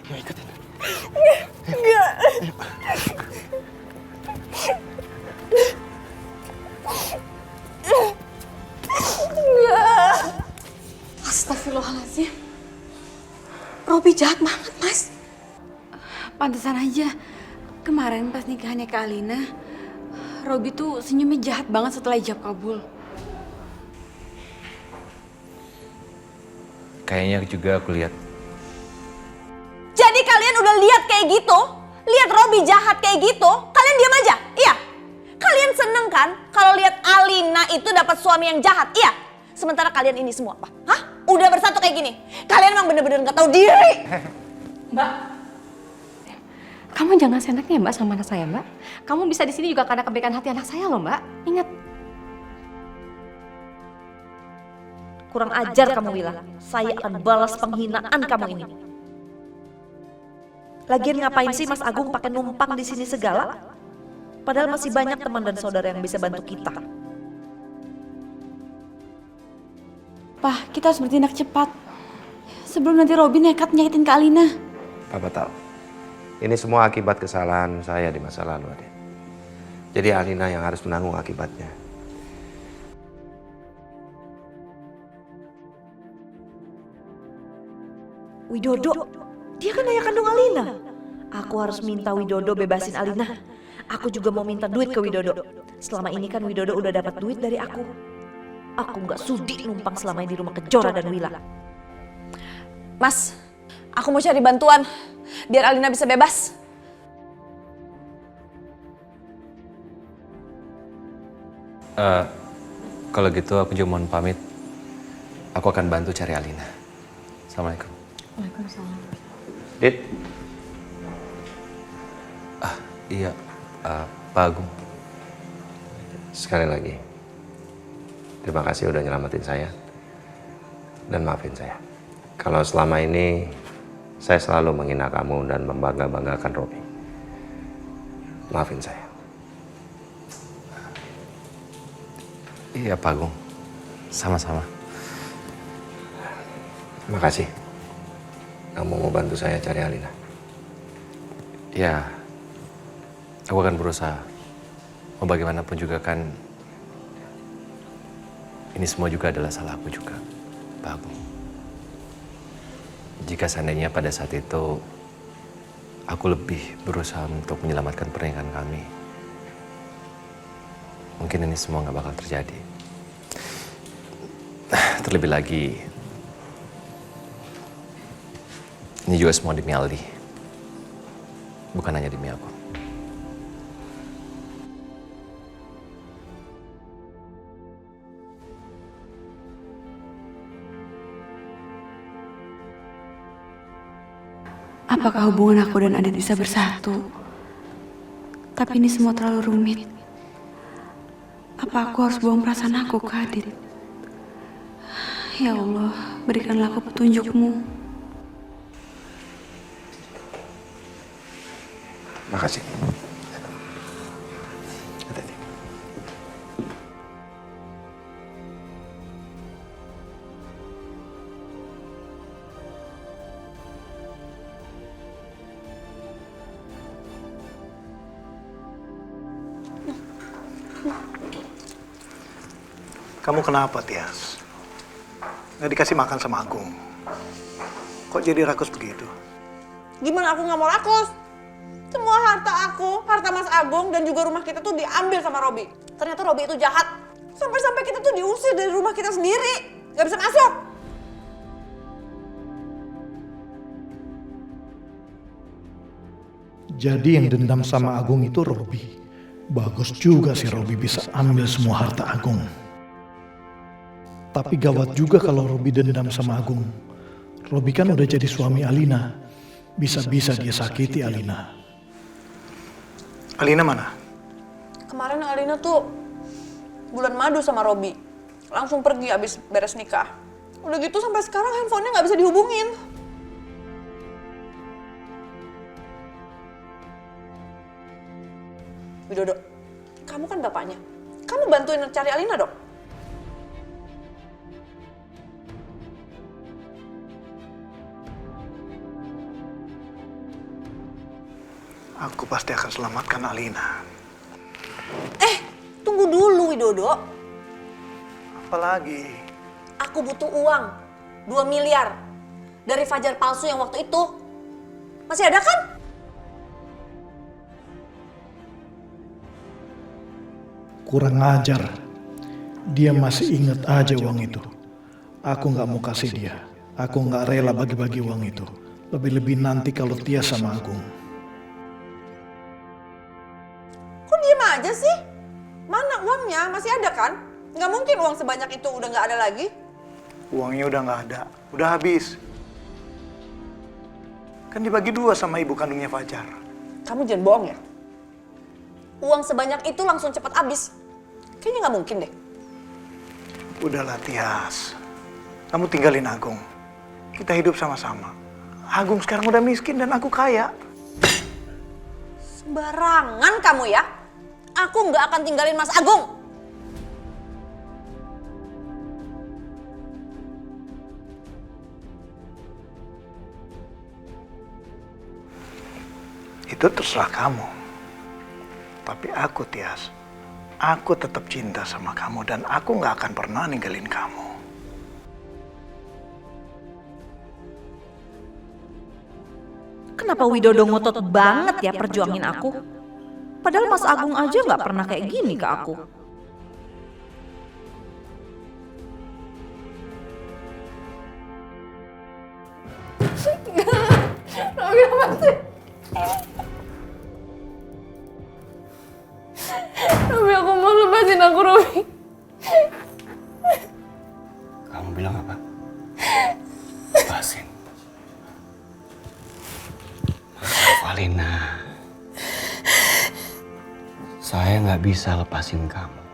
Ayo ikutin. Enggak. Enggak. Astagfirullahaladzim. Robi jahat banget, Mas. Pantesan aja. Kemarin pas nikahannya Kak Alina, Robi tuh senyumnya jahat banget setelah ijab kabul. Kayaknya juga aku lihat. Jadi kalian udah lihat kayak gitu? Lihat Robi jahat kayak gitu? Kalian diam aja? Iya? Kalian seneng kan kalau lihat Alina itu dapat suami yang jahat? Iya? Sementara kalian ini semua apa? Hah? Udah bersatu kayak gini? Kalian emang bener-bener gak tahu diri. Mbak, kamu jangan senaknya Mbak sama anak saya, Mbak. Kamu bisa di sini juga karena kebaikan hati anak saya loh, Mbak. Ingat. Kurang ajar kamu, Wila. Saya akan balas penghinaan kamu ini. Lagian ngapain sih Mas Agung pakai numpang di sini segala? Padahal masih banyak teman dan saudara yang bisa bantu kita. Pak, kita harus bertindak cepat. Sebelum nanti Robi nekat nyakitin Kak Alina. Papa tahu. Ini semua akibat kesalahan saya di masa lalu, Adik. Jadi Alina yang harus menanggung akibatnya. Widodo, dia kan ayah kandung Alina. Aku harus minta Widodo bebasin Alina. Aku juga mau minta duit ke Widodo. Selama ini kan Widodo udah dapat duit dari aku. Aku nggak sudi numpang selama ini di rumah Kejora dan Wila. Mas, aku mau cari bantuan biar Alina bisa bebas. Kalau gitu aku juga mohon pamit. Aku akan bantu cari Alina. Assalamualaikum. Waalaikumsalam. Dit, Iya, Pak Agung. sekali lagi, terima kasih udah nyelamatin saya. Dan maafin saya. Kalau selama ini saya selalu menghina kamu dan membangga-banggakan Robi. Maafin saya. Iya, Pak Agung. Sama-sama. Terima kasih. Kamu mau bantu saya cari Alina? Ya, aku akan berusaha. Mau bagaimanapun juga kan, ini semua juga adalah salah aku juga, Pak Agung. Jika seandainya pada saat itu aku lebih berusaha untuk menyelamatkan pernikahan kami, mungkin ini semua nggak bakal terjadi. Terlebih lagi, ini juga semua demi Aldi, bukan hanya demi aku. Apakah hubungan aku dan Adit bisa bersatu? Tapi ini semua terlalu rumit. Apa aku harus buang perasaan aku ke Adit? Ya Allah, berikanlah aku petunjuk-Mu. Makasih. Kamu kenapa, Tias? Nggak dikasih makan sama Agung. Kok jadi rakus begitu? Gimana aku nggak mau rakus? Semua harta aku, harta Mas Agung dan juga rumah kita tuh diambil sama Robi. Ternyata Robi itu jahat. Sampai-sampai kita tuh diusir dari rumah kita sendiri. Gak bisa masuk. Jadi yang dendam sama Agung itu Robi. Bagus juga sih Robi bisa ambil semua harta Agung. Tapi gawat juga kalau Robi dendam sama Agung. Robi kan udah jadi suami Alina. Bisa-bisa dia sakiti Alina. Alina mana? Kemarin Alina tuh bulan madu sama Robi. Langsung pergi abis beres nikah. Udah gitu sampai sekarang handphonenya nggak bisa dihubungin. Widodo, kamu kan bapaknya. Kamu bantuin cari Alina dong. Aku pasti akan selamatkan Alina. Tunggu dulu Widodo. Apalagi? Aku butuh uang. 2 miliar. Dari Fajar palsu yang waktu itu. Masih ada kan? Kurang ajar. Dia masih ingat aja uang itu. Aku nggak mau kasih dia. Aku nggak rela bagi-bagi uang itu. Lebih-lebih nanti kalau Tias sama Agung. Kok diem aja sih? Mana uangnya? Masih ada kan? Nggak mungkin uang sebanyak itu udah nggak ada lagi. Uangnya udah nggak ada. Udah habis. Kan dibagi 2 sama ibu kandungnya Fajar. Kamu jangan bohong ya? Uang sebanyak itu langsung cepat habis. Kayaknya nggak mungkin deh. Udahlah Tias. Kamu tinggalin Agung. Kita hidup sama-sama. Agung sekarang udah miskin dan aku kaya. Sembarangan kamu ya. Aku nggak akan tinggalin Mas Agung. Itu terserah kamu. Tapi aku, Tias, aku tetap cinta sama kamu dan aku nggak akan pernah ninggalin kamu. Kenapa Widodo ngotot banget ya perjuangin aku? Padahal Mas Agung aja nggak pernah kayak gini ke aku. Robi apa sih? Robi aku mau lepas lepasin aku, Robi. Kamu bilang apa? Lepasin. Maaf, Alina. Saya nggak bisa lepasin kamu.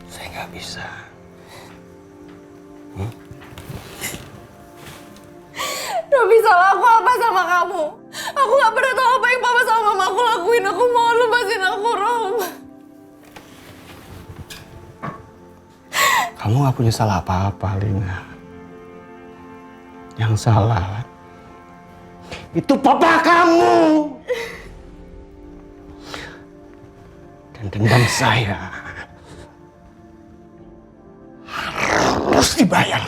Saya nggak bisa. Robi, salah aku apa sama kamu? Aku gak pernah tahu apa yang papa sama mama aku lakuin. Aku mohon lepasin aku, Rob. Kamu nggak punya salah apa-apa, Alina. Yang salah itu papa kamu. Dan dendam saya harus dibayar.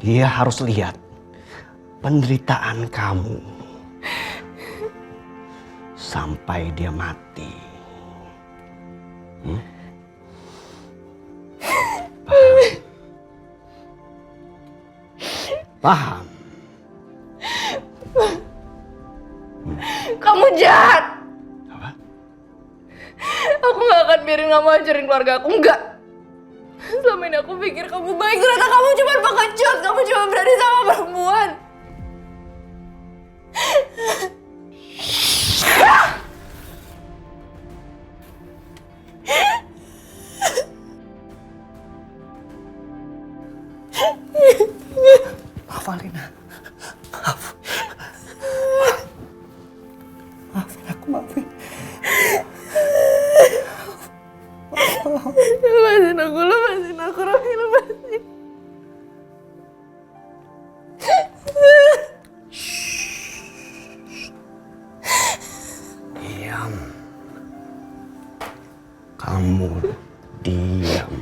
Dia harus lihat penderitaan kamu sampai dia mati. Paham? Kamu jahat. Apa? Aku gak akan biarin kamu hancurin keluarga aku. Enggak. Selama ini aku pikir kamu baik. Ternyata kamu cuma pengecut. Kamu cuma berani sama perempuan. Maaf, Alina. Maaf. Maafin aku, maafin. Lepasin aku, Robi, lepasin. Diam. Kamu diam.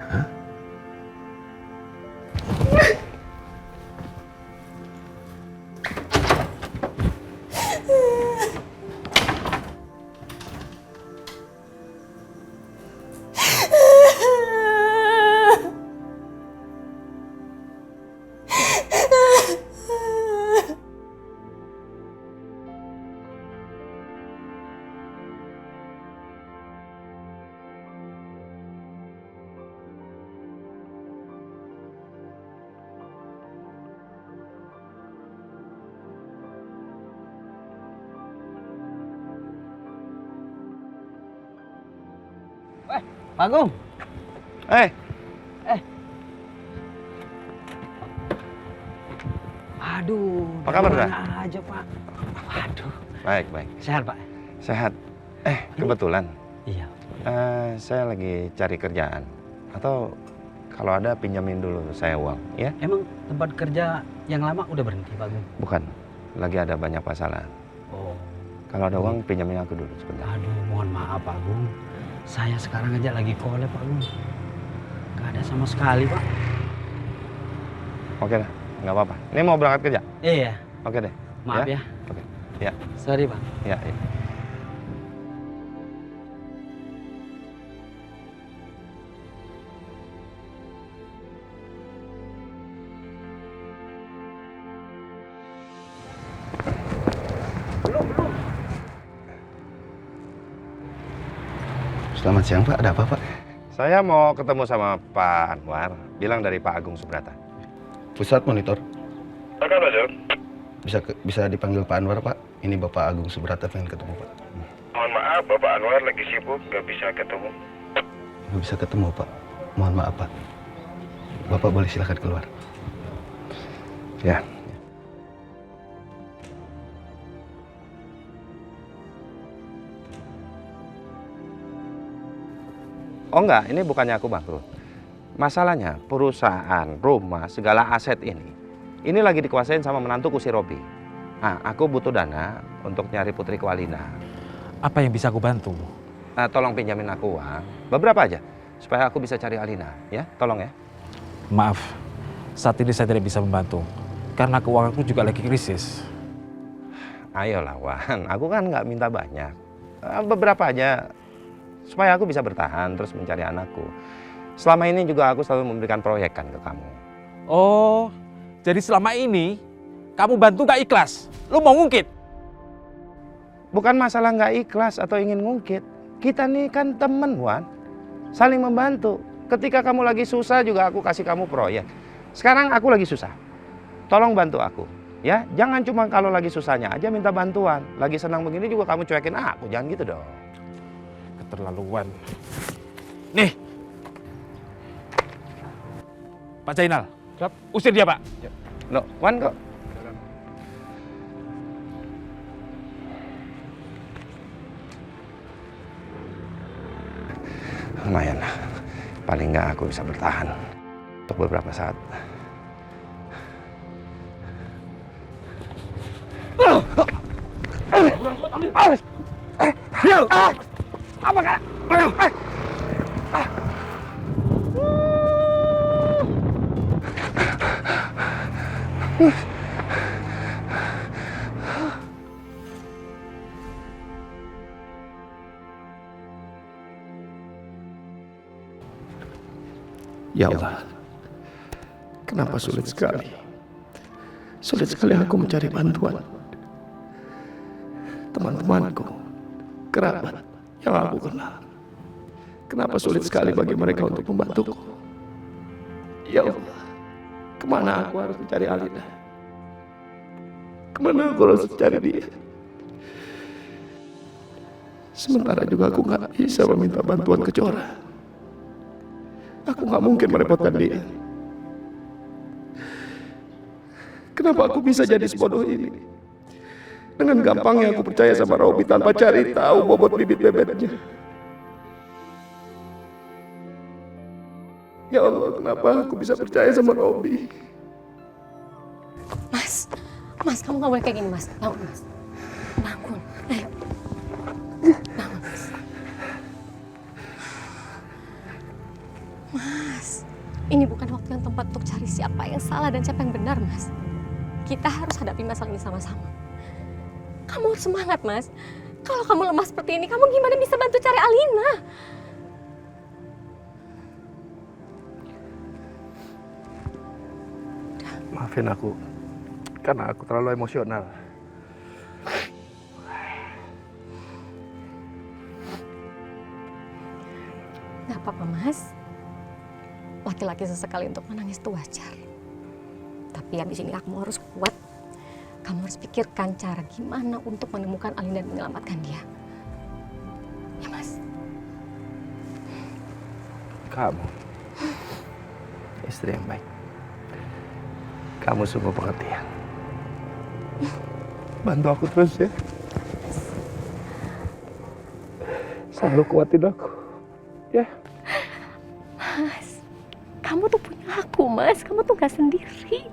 Hah? Pak Agung. Aduh. Apa kabar, Dah? Aja, Pak. Aduh. Baik, baik. Sehat, Pak? Sehat. Kebetulan. Iya. Saya lagi cari kerjaan. Atau kalau ada pinjamin dulu saya uang, ya? Emang tempat kerja yang lama udah berhenti, Pak Agung? Bukan. Lagi ada banyak masalah. Oh. Kalau ada uang pinjamin aku dulu sebentar. Aduh, mohon maaf, Pak Agung. Saya sekarang aja lagi kolek, Pak Agung. Gak ada sama sekali, Pak. Oke dah, nggak apa-apa. Ini mau berangkat kerja? Iya. Oke deh. Maaf ya. Oke. Ya. Sorry, Pak. Ya, ya. Selamat siang, Pak. Ada apa, Pak? Saya mau ketemu sama Pak Anwar, bilang dari Pak Agung Subrata. Pusat monitor. Oke, Pak. Bisa dipanggil Pak Anwar, Pak. Ini Bapak Agung Subrata pengen ketemu, Pak. Mohon maaf, Bapak Anwar lagi sibuk, nggak bisa ketemu. Nggak bisa ketemu, Pak. Mohon maaf, Pak. Bapak boleh silakan keluar. Ya. Oh enggak, ini bukannya aku bangkrut. Masalahnya perusahaan, rumah, segala aset ini lagi dikuasain sama menantuku si Robi. Nah, aku butuh dana untuk nyari putriku Alina. Apa yang bisa aku bantu? Tolong pinjamin aku uang, beberapa aja, supaya aku bisa cari Alina, ya, tolong ya. Maaf, saat ini saya tidak bisa membantu, karena keuanganku juga lagi krisis. Ayolah Wan, aku kan nggak minta banyak, beberapa aja, supaya aku bisa bertahan terus mencari anakku. Selama ini juga aku selalu memberikan proyek kan ke kamu. Oh, jadi selama ini kamu bantu gak ikhlas. Lu mau ngungkit. Bukan masalah nggak ikhlas atau ingin ngungkit. Kita nih kan temen, Wan. Saling membantu. Ketika kamu lagi susah juga aku kasih kamu proyek. Sekarang aku lagi susah. Tolong bantu aku. Ya, jangan cuma kalau lagi susahnya aja minta bantuan. Lagi senang begini juga kamu cuekin aku. Jangan gitu dong. Keterlaluan. Nih. Pak Zainal. Usir dia, Pak. Loh, Wan kok. Lumayan lah. Paling nggak aku bisa bertahan untuk beberapa saat. Apa kan? Ya Allah, kenapa sulit sekali? Sulit sekali aku mencari bantuan. Teman-temanku, kerabat yang aku kenal. Kenapa sulit sekali bagi mereka untuk membantuku? Ya Allah, kemana aku harus mencari Alina? Kemana aku harus mencari dia? Sementara juga aku nggak bisa meminta bantuan ke Jora. Aku nggak mungkin merepotkan dia. Kenapa aku bisa jadi sebodoh ini? Dengan gampangnya aku percaya sama Robi tanpa cari tahu bobot bibit bebeknya. Ya Allah, kenapa aku bisa percaya sama Robi? Mas, kamu nggak boleh kayak gini, Mas. Bangun, Mas. Bangun, ayo. Bangun, Mas. Mas, ini bukan waktu yang tempat untuk cari siapa yang salah dan siapa yang benar, Mas. Kita harus hadapi masalah ini sama-sama. Kamu harus semangat, Mas. Kalau kamu lemah seperti ini, kamu gimana bisa bantu cari Alina? Maafin aku, karena aku terlalu emosional. Gak apa-apa, Mas. Laki-laki sesekali untuk menangis itu wajar. Tapi habis ini kamu harus kuat. Kamu harus pikirkan cara gimana untuk menemukan Alina dan menyelamatkan dia. Ya, Mas. Kamu, istri yang baik. Kamu sungguh pengertian. Bantu aku terus ya. Selalu kuatin aku. Ya. Mas, kamu tuh punya aku, Mas. Kamu tuh gak sendiri.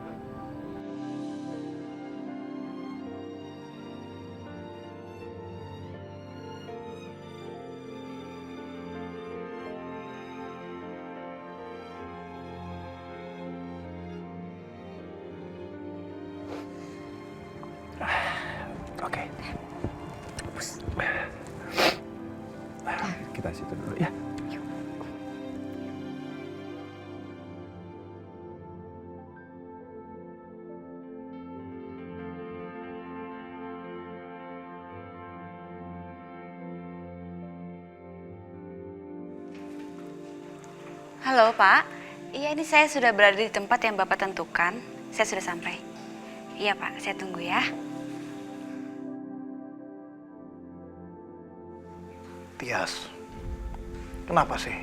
Oke. Kita situ dulu ya. Halo Pak, iya ini saya sudah berada di tempat yang Bapak tentukan. Saya sudah sampai. Iya Pak, saya tunggu ya. Tias, kenapa sih?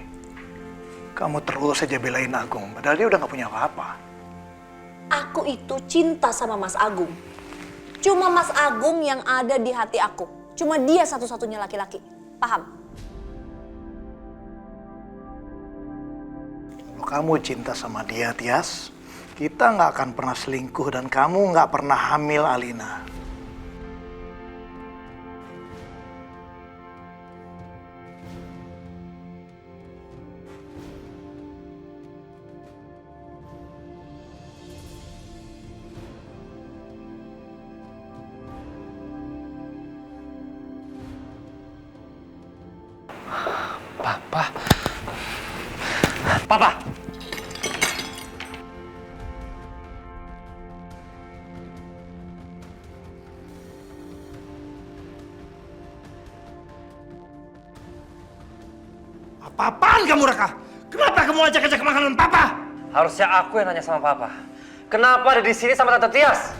Kamu terus saja belain Agung, padahal dia udah gak punya apa-apa. Aku itu cinta sama Mas Agung. Cuma Mas Agung yang ada di hati aku. Cuma dia satu-satunya laki-laki. Paham? Kalau kamu cinta sama dia, Tias, kita gak akan pernah selingkuh dan kamu gak pernah hamil Alina. Papa! kamu, Raka? Kenapa kamu ajak-ajak makanan papa? Harusnya aku yang nanya sama papa. Kenapa ada di sini sama Tante Tias?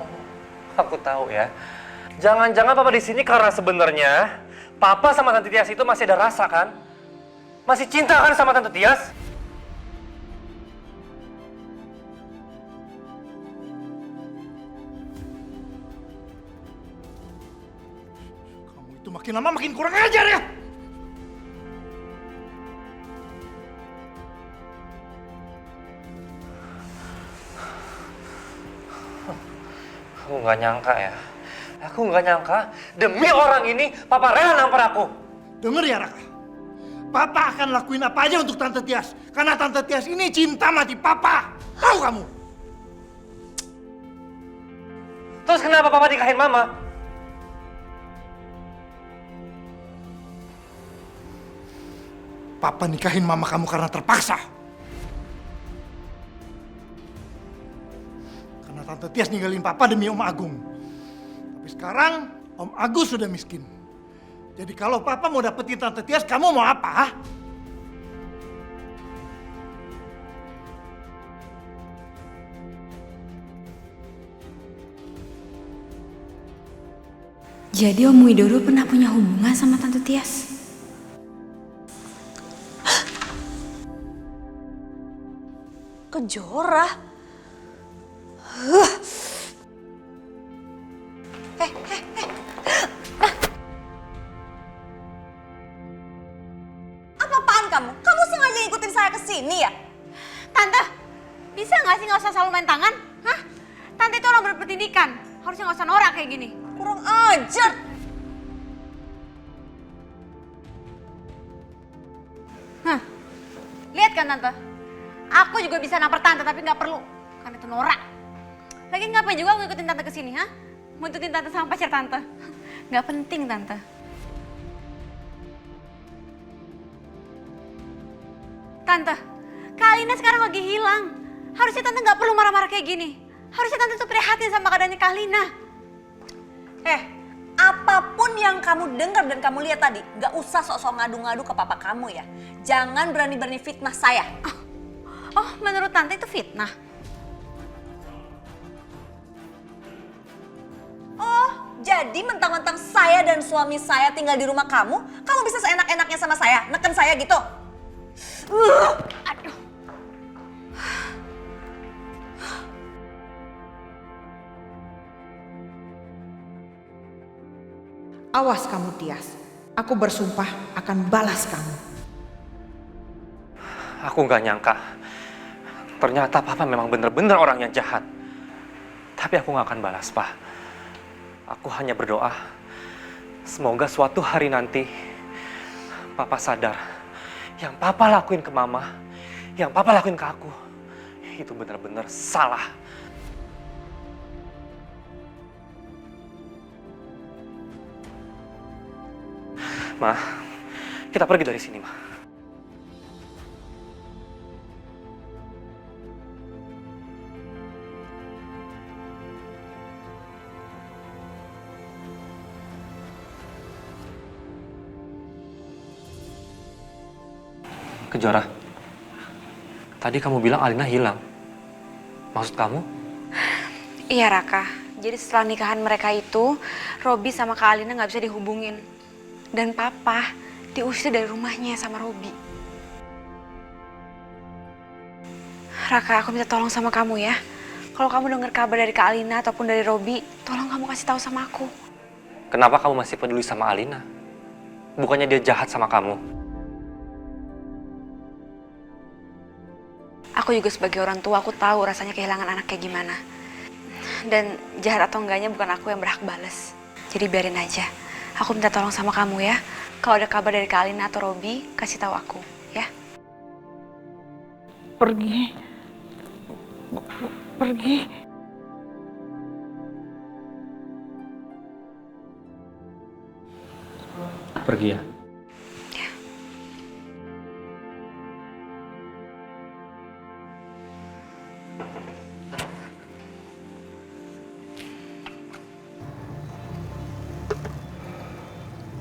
Oh, aku tahu ya. Jangan-jangan papa di sini karena sebenarnya papa sama Tante Tias itu masih ada rasa kan? Masih cinta kan sama Tante Tias? Itu makin lama makin kurang ajar ya. Aku nggak nyangka ya. Aku nggak nyangka demi orang ini papa rela nampar aku. Dengar ya, Raka. Papa akan lakuin apa aja untuk Tante Tias. Karena Tante Tias ini cinta mati papa. Tahu kamu? Terus kenapa papa nikahin mama? Papa nikahin mama kamu karena terpaksa. Karena Tante Tias ninggalin papa demi Om Agung. Tapi sekarang Om Agus sudah miskin. Jadi kalau papa mau dapetin Tante Tias, kamu mau apa? Jadi Om Widodo pernah punya hubungan sama Tante Tias? Kejora. Apa-apaan kamu? Kamu sengaja ikutin saya ke sini ya? Tante, bisa nggak sih nggak usah selalu main tangan? Hah? Tante itu orang berpendidikan, harusnya nggak usah norak kayak gini. Kurang ajar. Hah? Lihat kan Tante? Aku juga bisa nampar Tante tapi nggak perlu, karena itu norak. Lagi ngapain juga aku ngikutin Tante ke sini, ha? Muntutin Tante sama pacar Tante. Nggak penting Tante. Tante, Kak Alina sekarang lagi hilang. Harusnya Tante nggak perlu marah-marah kayak gini. Harusnya Tante tuh prihatin sama keadaannya Kak Alina. Apapun yang kamu dengar dan kamu lihat tadi, nggak usah sok-sok ngadu-ngadu ke papa kamu ya. Jangan berani-berani fitnah saya. Oh, menurut Tante itu fitnah? Oh, jadi mentang-mentang saya dan suami saya tinggal di rumah kamu bisa seenak-enaknya sama saya, neken saya gitu? Aduh. Awas kamu Tias, aku bersumpah akan balas kamu. Aku nggak nyangka. Ternyata papa memang bener-bener orang yang jahat. Tapi aku nggak akan balas, Pak. Aku hanya berdoa, semoga suatu hari nanti papa sadar, yang papa lakuin ke mama, yang papa lakuin ke aku, itu bener-bener salah. Ma, kita pergi dari sini, Ma. Kejora, tadi kamu bilang Alina hilang. Maksud kamu? Iya Raka, jadi setelah nikahan mereka itu, Robi sama Kak Alina nggak bisa dihubungin. Dan Papa diusir dari rumahnya sama Robi. Raka, aku minta tolong sama kamu ya. Kalau kamu dengar kabar dari Kak Alina ataupun dari Robi, tolong kamu kasih tahu sama aku. Kenapa kamu masih peduli sama Alina? Bukannya dia jahat sama kamu? Aku juga sebagai orang tua, aku tahu rasanya kehilangan anak kayak gimana. Dan jahat atau enggaknya bukan aku yang berhak balas. Jadi biarin aja. Aku minta tolong sama kamu ya. Kalau ada kabar dari Kak Alina atau Robi, kasih tahu aku, ya. Pergi. Pergi. Pergi ya.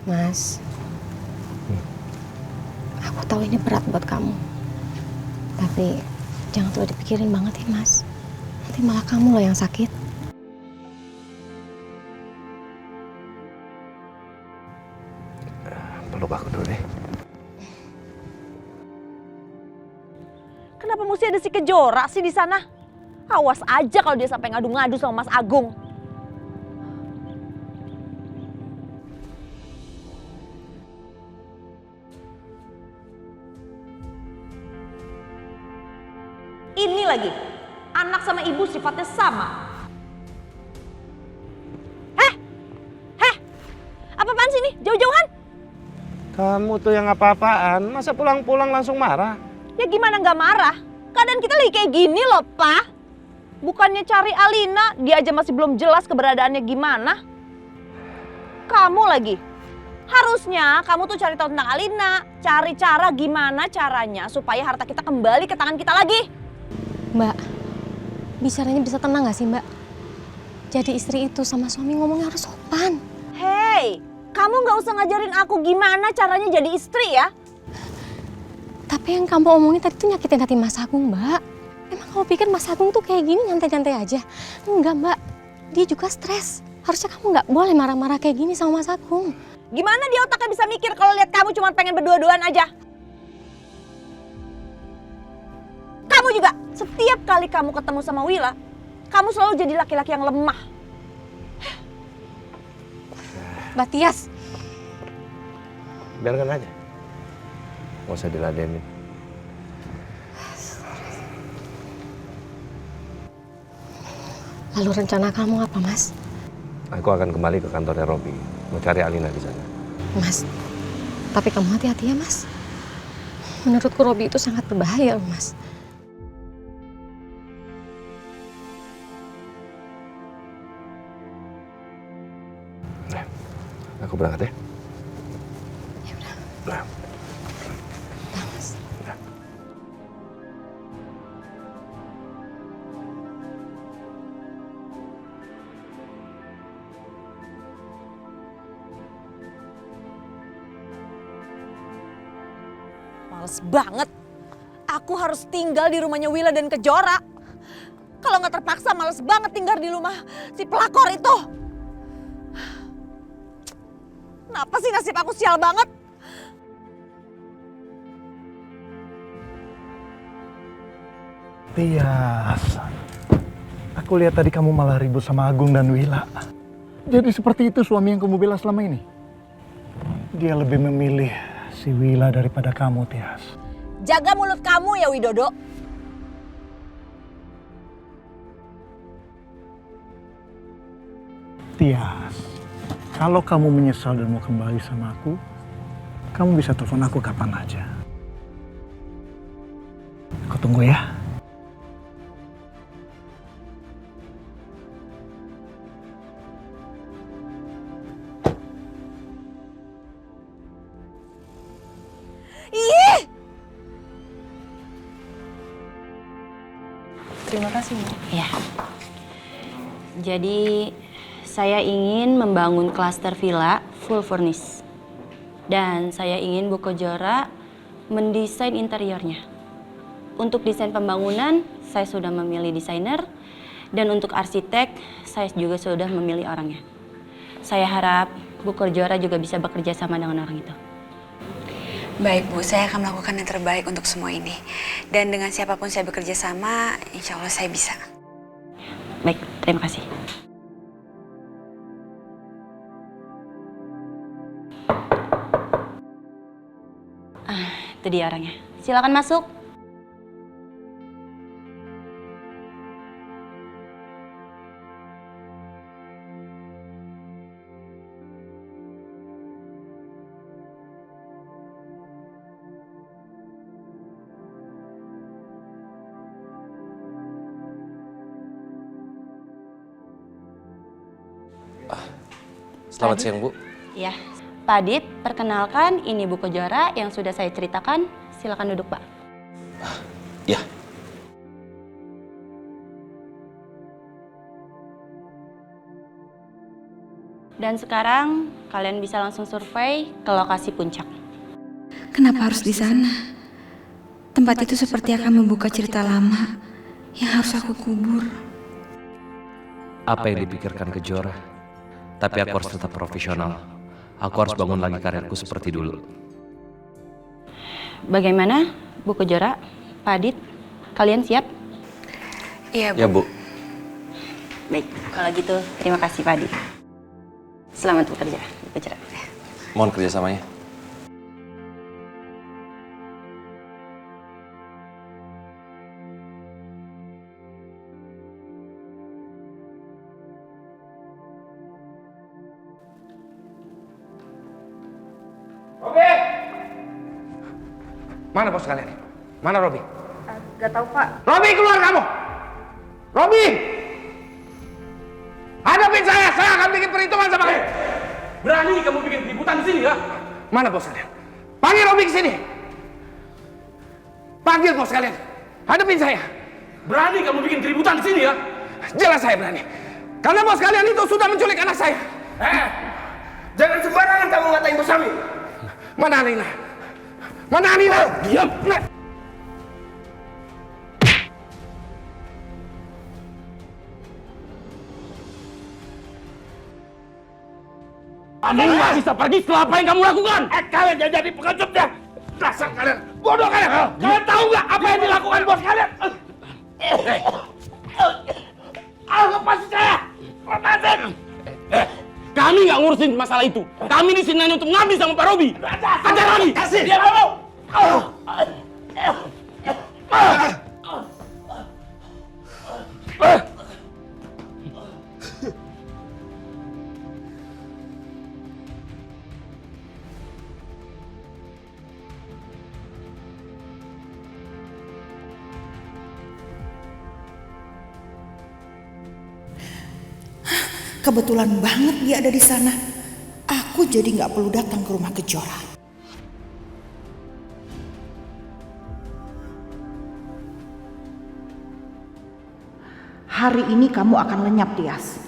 Mas, aku tahu ini berat buat kamu. Tapi jangan terlalu dipikirin banget ya, Mas. Nanti malah kamu loh yang sakit. Peluk aku dulu deh. Kenapa mesti ada si Kejora sih di sana? Awas aja kalau dia sampai ngadu-ngadu sama Mas Agung. Ini lagi, anak sama ibu sifatnya sama. Apa-apaan sih ini? Jauh-jauhan? Kamu tuh yang apa-apaan? Masa pulang-pulang langsung marah? Ya gimana nggak marah? Keadaan kita lagi kayak gini loh, Pak. Bukannya cari Alina, dia aja masih belum jelas keberadaannya gimana. Kamu lagi. Harusnya kamu tuh cari tahu tentang Alina. Cari cara gimana caranya supaya harta kita kembali ke tangan kita lagi. Mbak, bicaranya bisa tenang gak sih, Mbak? Jadi istri itu sama suami ngomongnya harus sopan. Hei, kamu nggak usah ngajarin aku gimana caranya jadi istri ya. Tapi yang kamu omongin tadi tuh nyakitin hati Mas Agung, Mbak. Emang kamu pikir Mas Agung tuh kayak gini nyantai-nyantai aja? Enggak, Mbak. Dia juga stres. Harusnya kamu nggak boleh marah-marah kayak gini sama Mas Agung. Gimana dia otaknya bisa mikir kalau lihat kamu cuma pengen berdua-duaan aja? Kamu juga, setiap kali kamu ketemu sama Wila, kamu selalu jadi laki-laki yang lemah. Mbak Tias. Biarkan aja. Nggak usah diladenin. Lalu rencana kamu apa, Mas? Aku akan kembali ke kantornya Robi. Mau cari Alina di sana. Mas, tapi kamu hati-hati ya, Mas. Menurutku Robi itu sangat berbahaya, Mas. Aku berangkat ya. Ya udah. Nah. Udah, Mas. Males banget. Aku harus tinggal di rumahnya Wila dan Kejora. Kalau nggak terpaksa males banget tinggal di rumah si pelakor itu. Kenapa sih nasib aku sial banget? Tias, aku lihat tadi kamu malah ribut sama Agung dan Wila. Jadi seperti itu suami yang kamu bela selama ini? Dia lebih memilih si Wila daripada kamu, Tias. Jaga mulut kamu ya Widodo. Tias, kalau kamu menyesal dan mau kembali sama aku, kamu bisa telepon aku kapan aja. Aku tunggu ya. Ih! Terima kasih, Bu. Ya. Jadi saya ingin membangun klaster villa full furnish. Dan saya ingin Bu Kejora mendesain interiornya. Untuk desain pembangunan, saya sudah memilih desainer. Dan untuk arsitek, saya juga sudah memilih orangnya. Saya harap Bu Kejora juga bisa bekerja sama dengan orang itu. Baik Bu, saya akan melakukan yang terbaik untuk semua ini. Dan dengan siapapun saya bekerja sama, insya Allah saya bisa. Baik, terima kasih. Itu dia orangnya. Silakan masuk. Selamat siang, Bu. Ya, Pak Adit, perkenalkan ini Bu Kejora yang sudah saya ceritakan. Silakan duduk, Pak. Ya. Dan sekarang kalian bisa langsung survei ke lokasi puncak. Kenapa harus di sana? Tempat itu seperti akan membuka cerita lama yang harus aku kubur. Apa yang dipikirkan Kejora? Tapi aku harus tetap profesional. Aku harus bangun lagi karirku seperti dulu. Bagaimana, Bu Kejora, Pak Adit? Kalian siap? Iya, Bu. Ya, Bu. Baik, kalau gitu terima kasih Pak Adit. Selamat bekerja, Bu Kejora. Mohon kerjasamanya. Robi! Mana bos kalian? Mana Robi? Gak tahu Pak. Robi, keluar kamu! Robi! Hadapin saya akan bikin perhitungan sama kamu. Berani kamu bikin keributan di sini ya? Mana bos kalian? Panggil Robi ke sini. Panggil bos kalian. Hadapin saya. Berani kamu bikin keributan di sini ya? Jelas saya berani. Karena bos kalian itu sudah menculik anak saya. Jangan sembarangan kamu ngatain bos kami. Mana Alina? Mana Alina? Diam. Kamu nggak bisa pergi setelah apa yang kamu lakukan. Kalian jangan jadi pengecut ya. Dasar kalian bodoh kalian. Kalian tahu nggak apa yang dilakukan bos kalian? Lepasin saya. Lepasin. Kami nggak ngurusin masalah itu. Kami di sini hanya untuk ngabdi sama Pak Robi. Ajar lagi. Kasih. Dia mau. Kebetulan banget dia ada di sana. Aku jadi nggak perlu datang ke rumah Kejora. Hari ini kamu akan lenyap, Tias.